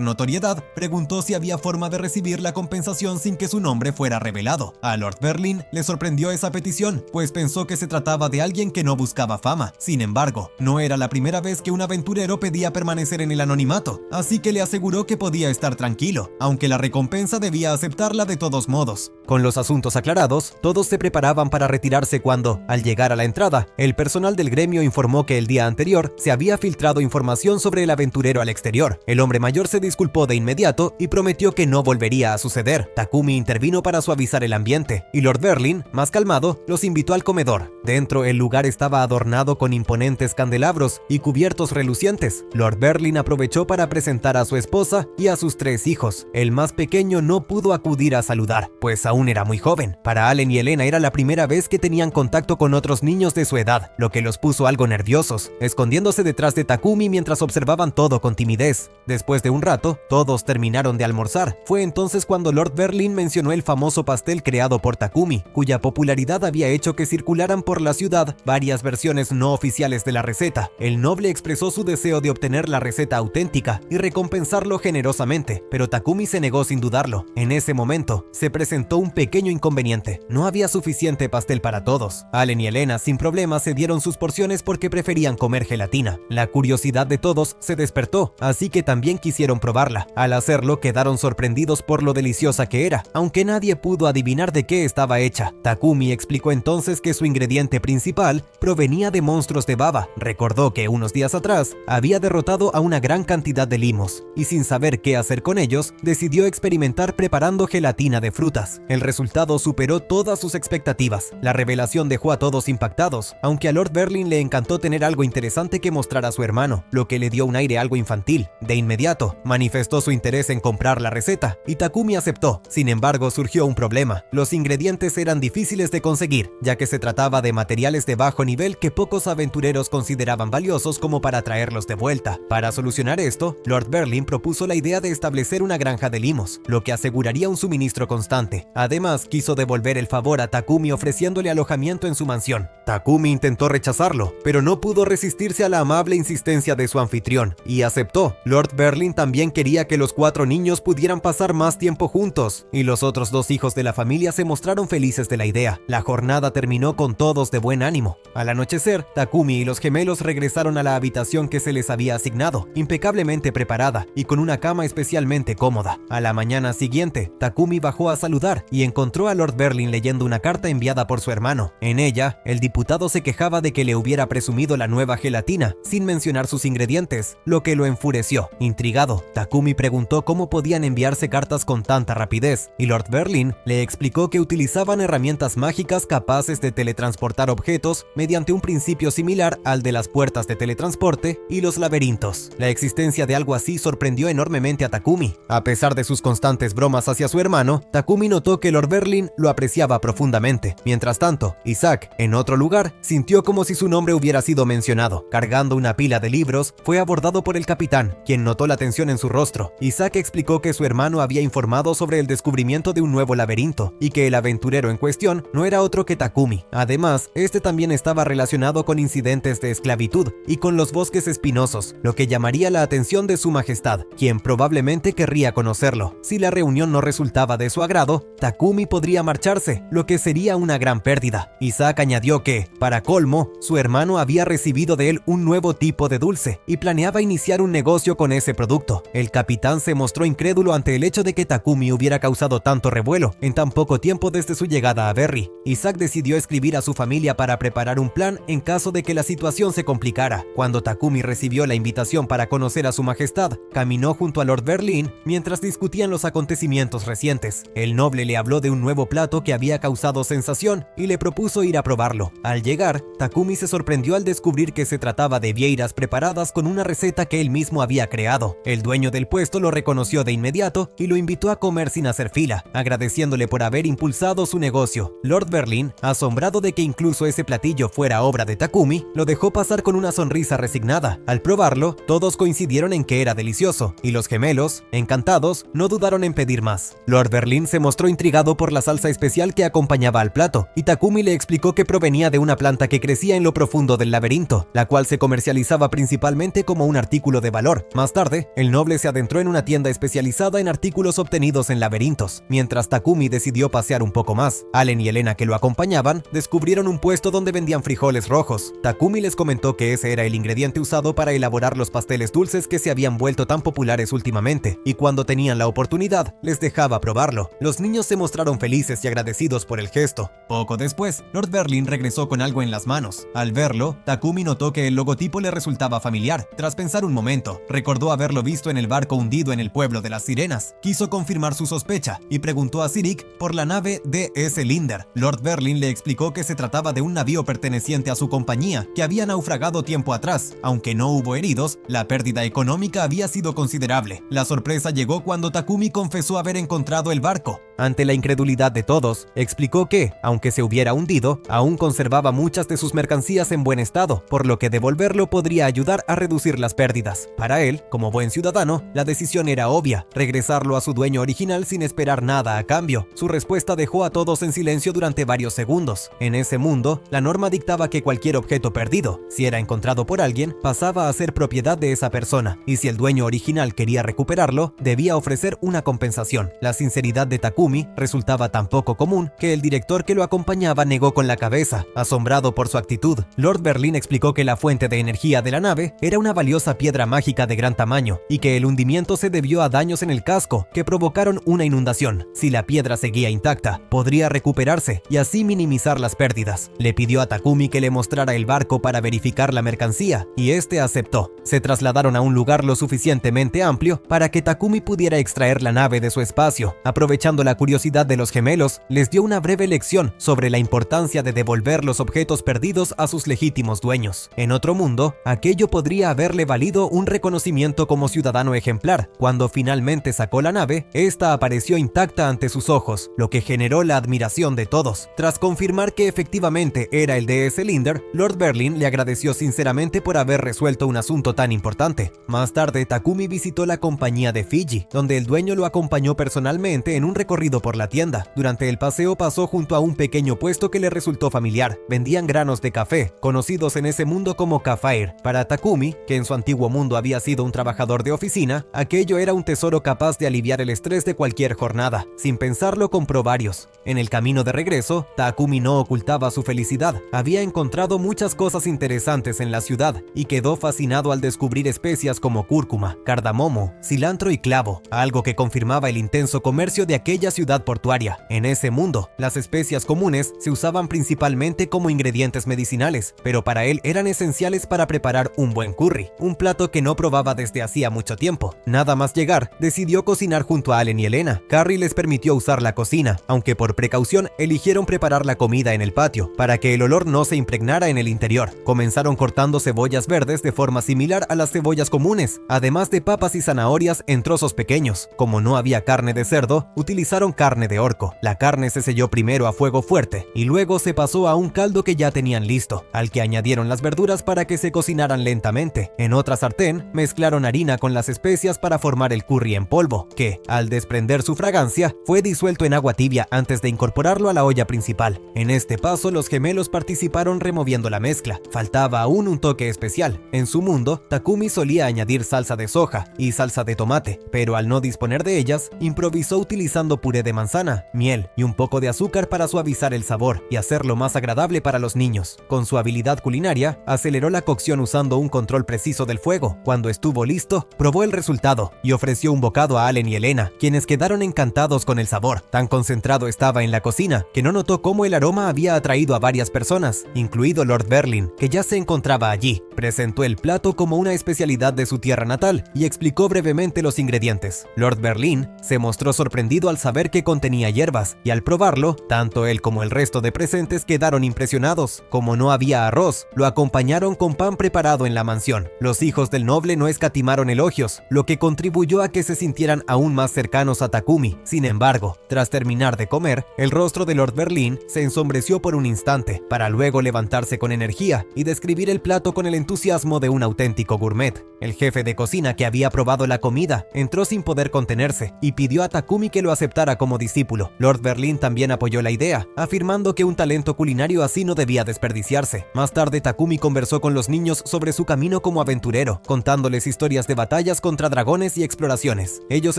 notoriedad, preguntó si había forma de recibir la compensación sin que su nombre fuera revelado. A Lord Berlin le sorprendió esa petición, pues pensó que se trataba de alguien que no buscaba fama. Sin embargo, no era la primera vez que un aventurero pedía permanecer en el anonimato, así que le aseguró que podía estar tranquilo, aunque la recompensa debía aceptarla de todos modos. Con los asuntos aclarados, todos se preparaban para retirarse cuando, al llegar a la entrada, el personal del gremio informó que el día anterior se había filtrado información sobre el aventurero al exterior. El hombre mayor se disculpó de inmediato y prometió que no volvería a suceder. Takumi intervino para suavizar el ambiente, y Lord Berlin, más calmado, los invitó al comedor. Dentro, el lugar estaba adornado con imponentes candelabros y cubiertos relucientes. Lord Berlin aprovechó para presentar a su esposa y a sus 3 hijos. El más pequeño no pudo acudir a saludar, pues aún era muy joven. Para Allen y Elena era la primera vez que tenían contacto con otros niños de su edad, lo que los puso algo nerviosos, escondiéndose detrás de Takumi mientras observaban todo con timidez. Después de un rato, todos terminaron de almorzar. Fue entonces cuando Lord Berlin mencionó el famoso pastel creado por Takumi, cuya popularidad había hecho que circularan por la ciudad varias versiones no oficiales de la receta. El noble expresó su deseo de obtener la receta auténtica y recompensarlo generosamente, pero Takumi se negó sin dudarlo. En ese momento, se presentó un pequeño inconveniente. No había suficiente pastel para todos. Allen y Elena sin problema cedieron sus porciones porque preferían comer gelatina. La curiosidad de todos se despertó, así que también quisieron probarla. Al hacerlo, quedaron sorprendidos por lo deliciosa que era, aunque nadie pudo adivinar de qué estaba hecha. Takumi explicó entonces que su ingrediente principal provenía de monstruos de baba. Recordó que unos días atrás había derrotado a una gran cantidad de limos, y sin saber qué hacer con ellos, decidió experimentar preparando gelatina de frutas. El resultado superó todas sus expectativas. La revelación dejó a todos impactados, aunque a Lord Berlin le encantó tener algo interesante que mostrar a su hermano, lo que le dio un aire algo infantil. De inmediato, manifestó su interés en comprar la receta, y Takumi aceptó. Sin embargo, surgió un problema. Los ingredientes eran difíciles de conseguir, ya que se trataba de materiales de bajo nivel que pocos aventureros consideraban valiosos como para traerlos de vuelta. Para solucionar esto, Lord Berlin propuso la idea de establecer una granja de limos, lo que aseguraría un suministro constante. Además, quiso devolver el favor a Takumi ofreciéndole alojamiento en su mansión. Takumi intentó rechazarlo, pero no pudo resistirse a la amable insistencia de su anfitrión, y aceptó. Lord Berlin también quería quería que los 4 niños pudieran pasar más tiempo juntos, y los otros 2 hijos de la familia se mostraron felices de la idea. La jornada terminó con todos de buen ánimo. Al anochecer, Takumi y los gemelos regresaron a la habitación que se les había asignado, impecablemente preparada y con una cama especialmente cómoda. A la mañana siguiente, Takumi bajó a saludar y encontró a Lord Berlin leyendo una carta enviada por su hermano. En ella, el diputado se quejaba de que le hubiera presumido la nueva gelatina, sin mencionar sus ingredientes, lo que lo enfureció. Intrigado, Takumi preguntó cómo podían enviarse cartas con tanta rapidez, y Lord Berlin le explicó que utilizaban herramientas mágicas capaces de teletransportar objetos mediante un principio similar al de las puertas de teletransporte y los laberintos. La existencia de algo así sorprendió enormemente a Takumi. A pesar de sus constantes bromas hacia su hermano, Takumi notó que Lord Berlin lo apreciaba profundamente. Mientras tanto, Isaac, en otro lugar, sintió como si su nombre hubiera sido mencionado. Cargando una pila de libros, fue abordado por el capitán, quien notó la tensión en su rostro. Isaac explicó que su hermano había informado sobre el descubrimiento de un nuevo laberinto, y que el aventurero en cuestión no era otro que Takumi. Además, este también estaba relacionado con incidentes de esclavitud y con los bosques espinosos, lo que llamaría la atención de su majestad, quien probablemente querría conocerlo. Si la reunión no resultaba de su agrado, Takumi podría marcharse, lo que sería una gran pérdida. Isaac añadió que, para colmo, su hermano había recibido de él un nuevo tipo de dulce y planeaba iniciar un negocio con ese producto. El capitán se mostró incrédulo ante el hecho de que Takumi hubiera causado tanto revuelo en tan poco tiempo desde su llegada a Berry. Isaac decidió escribir a su familia para preparar un plan en caso de que la situación se complicara. Cuando Takumi recibió la invitación para conocer a su majestad, caminó junto a Lord Berlin mientras discutían los acontecimientos recientes. El noble le habló de un nuevo plato que había causado sensación y le propuso ir a probarlo. Al llegar, Takumi se sorprendió al descubrir que se trataba de vieiras preparadas con una receta que él mismo había creado. El dueño del puesto lo reconoció de inmediato y lo invitó a comer sin hacer fila, agradeciéndole por haber impulsado su negocio. Lord Berlin, asombrado de que incluso ese platillo fuera obra de Takumi, lo dejó pasar con una sonrisa resignada. Al probarlo, todos coincidieron en que era delicioso, y los gemelos, encantados, no dudaron en pedir más. Lord Berlin se mostró intrigado por la salsa especial que acompañaba al plato, y Takumi le explicó que provenía de una planta que crecía en lo profundo del laberinto, la cual se comercializaba principalmente como un artículo de valor. Más tarde, el noble se adentró en una tienda especializada en artículos obtenidos en laberintos. Mientras Takumi decidió pasear un poco más, Allen y Elena, que lo acompañaban, descubrieron un puesto donde vendían frijoles rojos. Takumi les comentó que ese era el ingrediente usado para elaborar los pasteles dulces que se habían vuelto tan populares últimamente, y cuando tenían la oportunidad, les dejaba probarlo. Los niños se mostraron felices y agradecidos por el gesto. Poco después, Lord Berlin regresó con algo en las manos. Al verlo, Takumi notó que el logotipo le resultaba familiar. Tras pensar un momento, recordó haberlo visto en el barco hundido en el pueblo de las sirenas. Quiso confirmar su sospecha y preguntó a Zirik por la nave D.S. Linder. Lord Berlin le explicó que se trataba de un navío perteneciente a su compañía, que había naufragado tiempo atrás. Aunque no hubo heridos, la pérdida económica había sido considerable. La sorpresa llegó cuando Takumi confesó haber encontrado el barco. Ante la incredulidad de todos, explicó que, aunque se hubiera hundido, aún conservaba muchas de sus mercancías en buen estado, por lo que devolverlo podría ayudar a reducir las pérdidas. Para él, como buen ciudadano, la decisión era obvia: regresarlo a su dueño original sin esperar nada a cambio. Su respuesta dejó a todos en silencio durante varios segundos. En ese mundo, la norma dictaba que cualquier objeto perdido, si era encontrado por alguien, pasaba a ser propiedad de esa persona, y si el dueño original quería recuperarlo, debía ofrecer una compensación. La sinceridad de Takumi resultaba tan poco común que el director que lo acompañaba negó con la cabeza, asombrado por su actitud. Lord Berlin explicó que la fuente de energía de la nave era una valiosa piedra mágica de gran tamaño, y que el hundimiento se debió a daños en el casco que provocaron una inundación. Si la piedra seguía intacta, podría recuperarse y así minimizar las pérdidas. Le pidió a Takumi que le mostrara el barco para verificar la mercancía, y este aceptó. Se trasladaron a un lugar lo suficientemente amplio para que Takumi pudiera extraer la nave de su espacio. Aprovechando la curiosidad de los gemelos, les dio una breve lección sobre la importancia de devolver los objetos perdidos a sus legítimos dueños. En otro mundo, aquello podría haberle valido un reconocimiento como ciudadano ejemplar. Cuando finalmente sacó la nave, esta apareció intacta ante sus ojos, lo que generó la admiración de todos. Tras confirmar que efectivamente era el D.S. Linder, Lord Berlin le agradeció sinceramente por haber resuelto un asunto tan importante. Más tarde, Takumi visitó la compañía de Fiji, donde el dueño lo acompañó personalmente en un recorrido recorrido por la tienda. Durante el paseo pasó junto a un pequeño puesto que le resultó familiar. Vendían granos de café, conocidos en ese mundo como kafair. Para Takumi, que en su antiguo mundo había sido un trabajador de oficina, aquello era un tesoro capaz de aliviar el estrés de cualquier jornada. Sin pensarlo, compró varios. En el camino de regreso, Takumi no ocultaba su felicidad. Había encontrado muchas cosas interesantes en la ciudad y quedó fascinado al descubrir especias como cúrcuma, cardamomo, cilantro y clavo, algo que confirmaba el intenso comercio de aquella ciudad portuaria. En ese mundo, las especias comunes se usaban principalmente como ingredientes medicinales, pero para él eran esenciales para preparar un buen curry, un plato que no probaba desde hacía mucho tiempo. Nada más llegar, decidió cocinar junto a Allen y Elena. Carrie les permitió usar la cocina, aunque por precaución eligieron preparar la comida en el patio, para que el olor no se impregnara en el interior. Comenzaron cortando cebollas verdes de forma similar a las cebollas comunes, además de papas y zanahorias en trozos pequeños. Como no había carne de cerdo, utilizaron carne de orco. La carne se selló primero a fuego fuerte y luego se pasó a un caldo que ya tenían listo, al que añadieron las verduras para que se cocinaran lentamente. En otra sartén, mezclaron harina con las especias para formar el curry en polvo, que, al desprender su fragancia, fue disuelto en agua tibia antes de incorporarlo a la olla principal. En este paso, los gemelos participaron removiendo la mezcla. Faltaba aún un toque especial. En su mundo, Takumi solía añadir salsa de soja y salsa de tomate, pero al no disponer de ellas, improvisó utilizando puré de manzana, miel y un poco de azúcar para suavizar el sabor y hacerlo más agradable para los niños. Con su habilidad culinaria, aceleró la cocción usando un control preciso del fuego. Cuando estuvo listo, probó el resultado y ofreció un bocado a Allen y Elena, quienes quedaron encantados con el sabor. Tan concentrado estaba en la cocina que no notó cómo el aroma había atraído a varias personas, incluido Lord Berlin, que ya se encontraba allí. Presentó el plato como una especialidad de su tierra natal y explicó brevemente los ingredientes. Lord Berlin se mostró sorprendido al saber que contenía hierbas, y al probarlo, tanto él como el resto de presentes quedaron impresionados. Como no había arroz, lo acompañaron con pan preparado en la mansión. Los hijos del noble no escatimaron elogios, lo que contribuyó a que se sintieran aún más cercanos a Takumi. Sin embargo, tras terminar de comer, el rostro de Lord Berlin se ensombreció por un instante, para luego levantarse con energía y describir el plato con el entusiasmo de un auténtico gourmet. El jefe de cocina, que había probado la comida, entró sin poder contenerse y pidió a Takumi que lo aceptara como discípulo. Lord Berlin también apoyó la idea, afirmando que un talento culinario así no debía desperdiciarse. Más tarde, Takumi conversó con los niños sobre su camino como aventurero, contándoles historias de batallas contra dragones y exploraciones. Ellos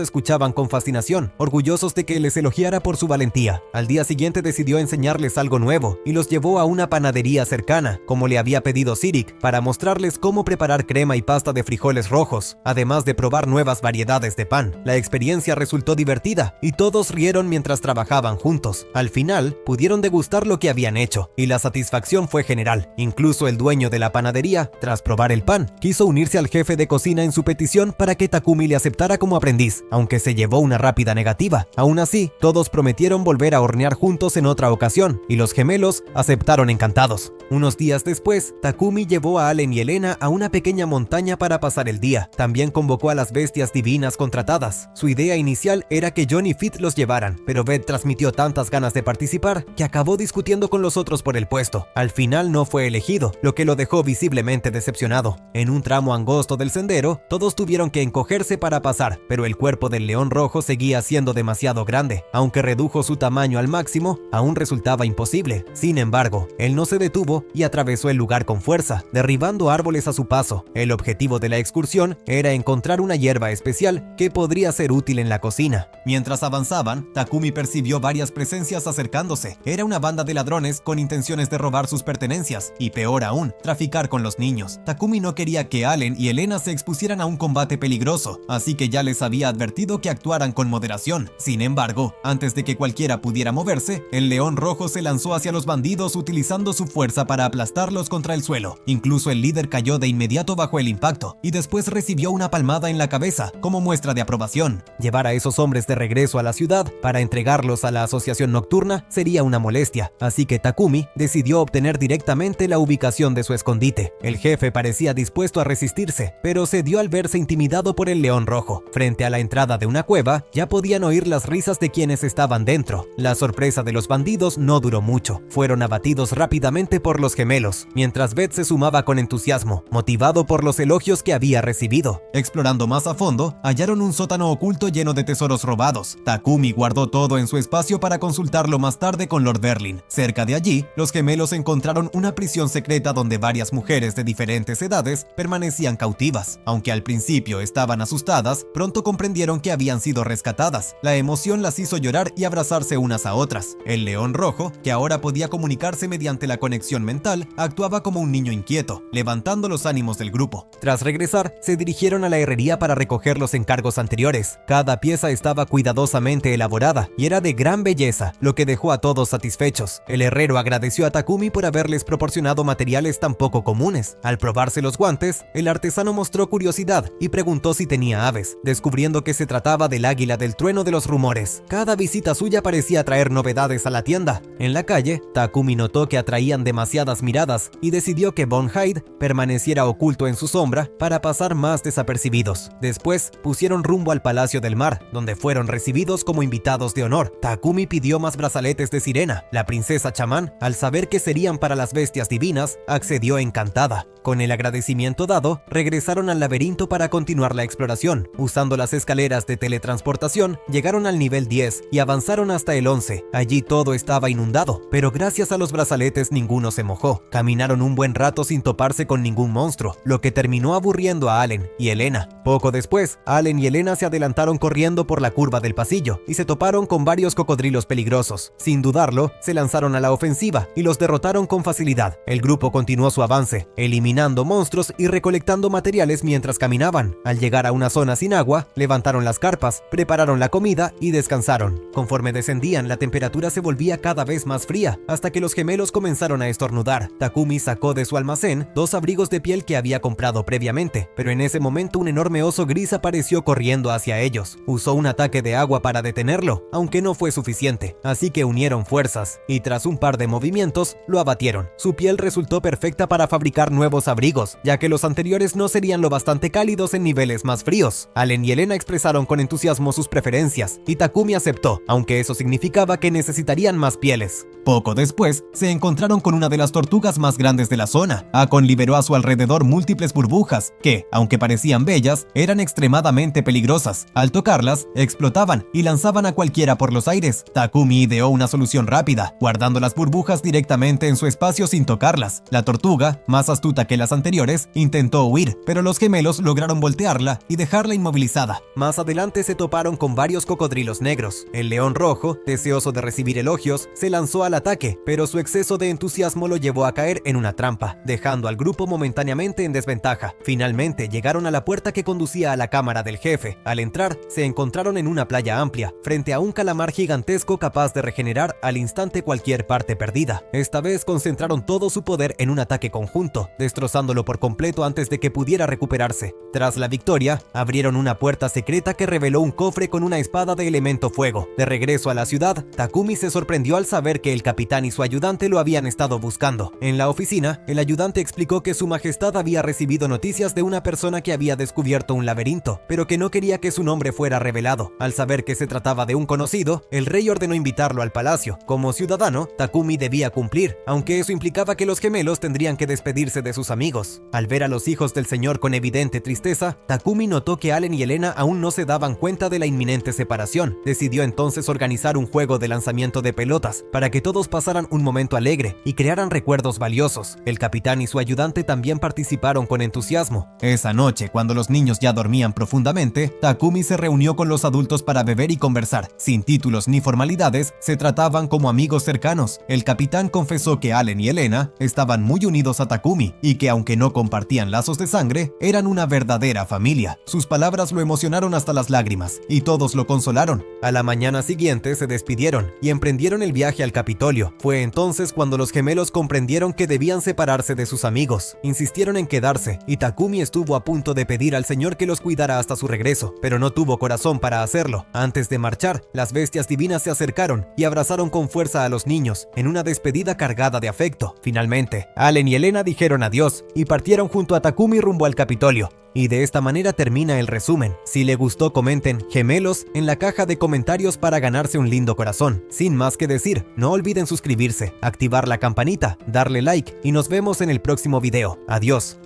escuchaban con fascinación, orgullosos de que les elogiara por su valentía. Al día siguiente decidió enseñarles algo nuevo y los llevó a una panadería cercana, como le había pedido Zirik, para mostrarles cómo preparar crema y pasta de frijoles rojos, además de probar nuevas variedades de pan. La experiencia resultó divertida y todos rieron mientras trabajaban juntos. Al final, pudieron degustar lo que habían hecho y la satisfacción fue general. Incluso el dueño de la panadería, tras probar el pan, quiso unirse al jefe de cocina en su petición para que Takumi le aceptara como aprendiz, aunque se llevó una rápida negativa. Aún así, todos prometieron volver a hornear juntos en otra ocasión y los gemelos aceptaron encantados. Unos días después, Takumi llevó a Allen y Elena a una pequeña montaña para pasar el día. También convocó a las bestias divinas contratadas. Su idea inicial era que John y Fit los llevaran, pero Beth transmitió tantas ganas de participar que acabó discutiendo con los otros por el puesto. Al final no fue elegido, lo que lo dejó visiblemente decepcionado. En un tramo angosto del sendero, todos tuvieron que encogerse para pasar, pero el cuerpo del león rojo seguía siendo demasiado grande. Aunque redujo su tamaño al máximo, aún resultaba imposible. Sin embargo, él no se detuvo y atravesó el lugar con fuerza, derribando árboles a su paso. El objetivo de la excursión era encontrar una hierba especial que podría ser útil en la cocina. Mientras avanzaban, Takumi percibió varias presencias acercándose. Era una banda de ladrones con intenciones de robar sus pertenencias y, peor aún, traficar con los niños. Takumi no quería que Allen y Elena se expusieran a un combate peligroso, así que ya les había advertido que actuaran con moderación. Sin embargo, antes de que cualquiera pudiera moverse, el león rojo se lanzó hacia los bandidos utilizando su fuerza para aplastarlos contra el suelo. Incluso el líder cayó de inmediato bajo el impacto y después recibió una palmada en la cabeza como muestra de aprobación. Llevar a esos hombres de regreso a la ciudad para entregarlos a la asociación nocturna sería una molestia, así que Takumi decidió obtener directamente la ubicación de su escondite. El jefe parecía dispuesto a resistirse, pero cedió al verse intimidado por el león rojo. Frente a la entrada de una cueva, ya podían oír las risas de quienes estaban dentro. La sorpresa de los bandidos no duró mucho. Fueron abatidos rápidamente por los gemelos, mientras Beth se sumaba con entusiasmo, motivado por los elogios que había recibido. Explorando más a fondo, hallaron un sótano oculto lleno de tesoros robados. Takumi Takumi guardó todo en su espacio para consultarlo más tarde con Lord Berlin. Cerca de allí, los gemelos encontraron una prisión secreta donde varias mujeres de diferentes edades permanecían cautivas. Aunque al principio estaban asustadas, pronto comprendieron que habían sido rescatadas. La emoción las hizo llorar y abrazarse unas a otras. El león rojo, que ahora podía comunicarse mediante la conexión mental, actuaba como un niño inquieto, levantando los ánimos del grupo. Tras regresar, se dirigieron a la herrería para recoger los encargos anteriores. Cada pieza estaba cuidadosamente elaborada y era de gran belleza, lo que dejó a todos satisfechos. El herrero agradeció a Takumi por haberles proporcionado materiales tan poco comunes. Al probarse los guantes, el artesano mostró curiosidad y preguntó si tenía aves, descubriendo que se trataba del águila del trueno de los rumores. Cada visita suya parecía traer novedades a la tienda. En la calle, Takumi notó que atraían demasiadas miradas y decidió que Von Hyde permaneciera oculto en su sombra para pasar más desapercibidos. Después, pusieron rumbo al Palacio del Mar, donde fueron recibidos como invitados de honor. Takumi pidió más brazaletes de sirena. La princesa chamán, al saber que serían para las bestias divinas, accedió encantada. Con el agradecimiento dado, regresaron al laberinto para continuar la exploración. Usando las escaleras de teletransportación, llegaron al nivel 10 y avanzaron hasta el 11. Allí todo estaba inundado, pero gracias a los brazaletes ninguno se mojó. Caminaron un buen rato sin toparse con ningún monstruo, lo que terminó aburriendo a Allen y Elena. Poco después, Allen y Elena se adelantaron corriendo por la curva del pasillo y se toparon con varios cocodrilos peligrosos. Sin dudarlo, se lanzaron a la ofensiva y los derrotaron con facilidad. El grupo continuó su avance, eliminando monstruos y recolectando materiales mientras caminaban. Al llegar a una zona sin agua, levantaron las carpas, prepararon la comida y descansaron. Conforme descendían, la temperatura se volvía cada vez más fría, hasta que los gemelos comenzaron a estornudar. Takumi sacó de su almacén 2 abrigos de piel que había comprado previamente, pero en ese momento un enorme oso gris apareció corriendo hacia ellos. Usó un ataque de agua para detenerlo, aunque no fue suficiente, así que unieron fuerzas, y tras un par de movimientos, lo abatieron. Su piel resultó perfecta para fabricar nuevos abrigos, ya que los anteriores no serían lo bastante cálidos en niveles más fríos. Allen y Elena expresaron con entusiasmo sus preferencias, y Takumi aceptó, aunque eso significaba que necesitarían más pieles. Poco después, se encontraron con una de las tortugas más grandes de la zona. Akon liberó a su alrededor múltiples burbujas que, aunque parecían bellas, eran extremadamente peligrosas. Al tocarlas, explotaban y lanzaban a cualquiera por los aires. Takumi ideó una solución rápida, guardando las burbujas directamente en su espacio sin tocarlas. La tortuga, más astuta que las anteriores, intentó huir, pero los gemelos lograron voltearla y dejarla inmovilizada. Más adelante se toparon con varios cocodrilos negros. El león rojo, deseoso de recibir elogios, se lanzó al ataque, pero su exceso de entusiasmo lo llevó a caer en una trampa, dejando al grupo momentáneamente en desventaja. Finalmente llegaron a la puerta que conducía a la cámara del jefe. Al entrar, se encontraron en una playa amplia, frente a un calamar gigantesco capaz de regenerar al instante cualquier parte perdida. Esta vez concentraron todo su poder en un ataque conjunto, destrozándolo por completo antes de que pudiera recuperarse. Tras la victoria, abrieron una puerta secreta que reveló un cofre con una espada de elemento fuego. De regreso a la ciudad, Takumi se sorprendió al saber que el capitán y su ayudante lo habían estado buscando. En la oficina, el ayudante explicó que su majestad había recibido noticias de una persona que había descubierto un laberinto, pero que no quería que su nombre fuera revelado. Al saber que se trataba de un conocido, el rey ordenó invitarlo al palacio. Como ciudadano, Takumi debía cumplir, aunque eso implicaba que los gemelos tendrían que despedirse de sus amigos. Al ver a los hijos del señor con evidente tristeza, Takumi notó que Allen y Elena aún no se daban cuenta de la inminente separación. Decidió entonces organizar un juego de lanzamiento de pelotas para que todos pasaran un momento alegre y crearan recuerdos valiosos. El capitán y su ayudante también participaron con entusiasmo. Esa noche, cuando los niños ya dormían profundamente, Takumi se reunió con los adultos para beber y conversar. Sin títulos ni formalidades, se trataban como amigos cercanos. El capitán confesó que Allen y Elena estaban muy unidos a Takumi y que aunque no compartían lazos de sangre, eran una verdadera familia. Sus palabras lo emocionaron hasta las lágrimas y todos lo consolaron. A la mañana siguiente se despidieron y emprendieron el viaje al Capitolio. Fue entonces cuando los gemelos comprendieron que debían separarse de sus amigos. Insistieron en quedarse y Takumi estuvo a punto de pedir al señor que los cuidara hasta su regreso, pero no tuvo corazón para hacerlo. Antes de marchar, las bestias divinas se acercaron y abrazaron con fuerza a los niños en una despedida cargada de afecto. Finalmente, Allen y Elena dijeron adiós y partieron junto a Takumi rumbo al Capitolio. Y de esta manera termina el resumen. Si le gustó, comenten gemelos en la caja de comentarios para ganarse un lindo corazón. Sin más que decir, no olviden suscribirse, activar la campanita, darle like y nos vemos en el próximo video. Adiós.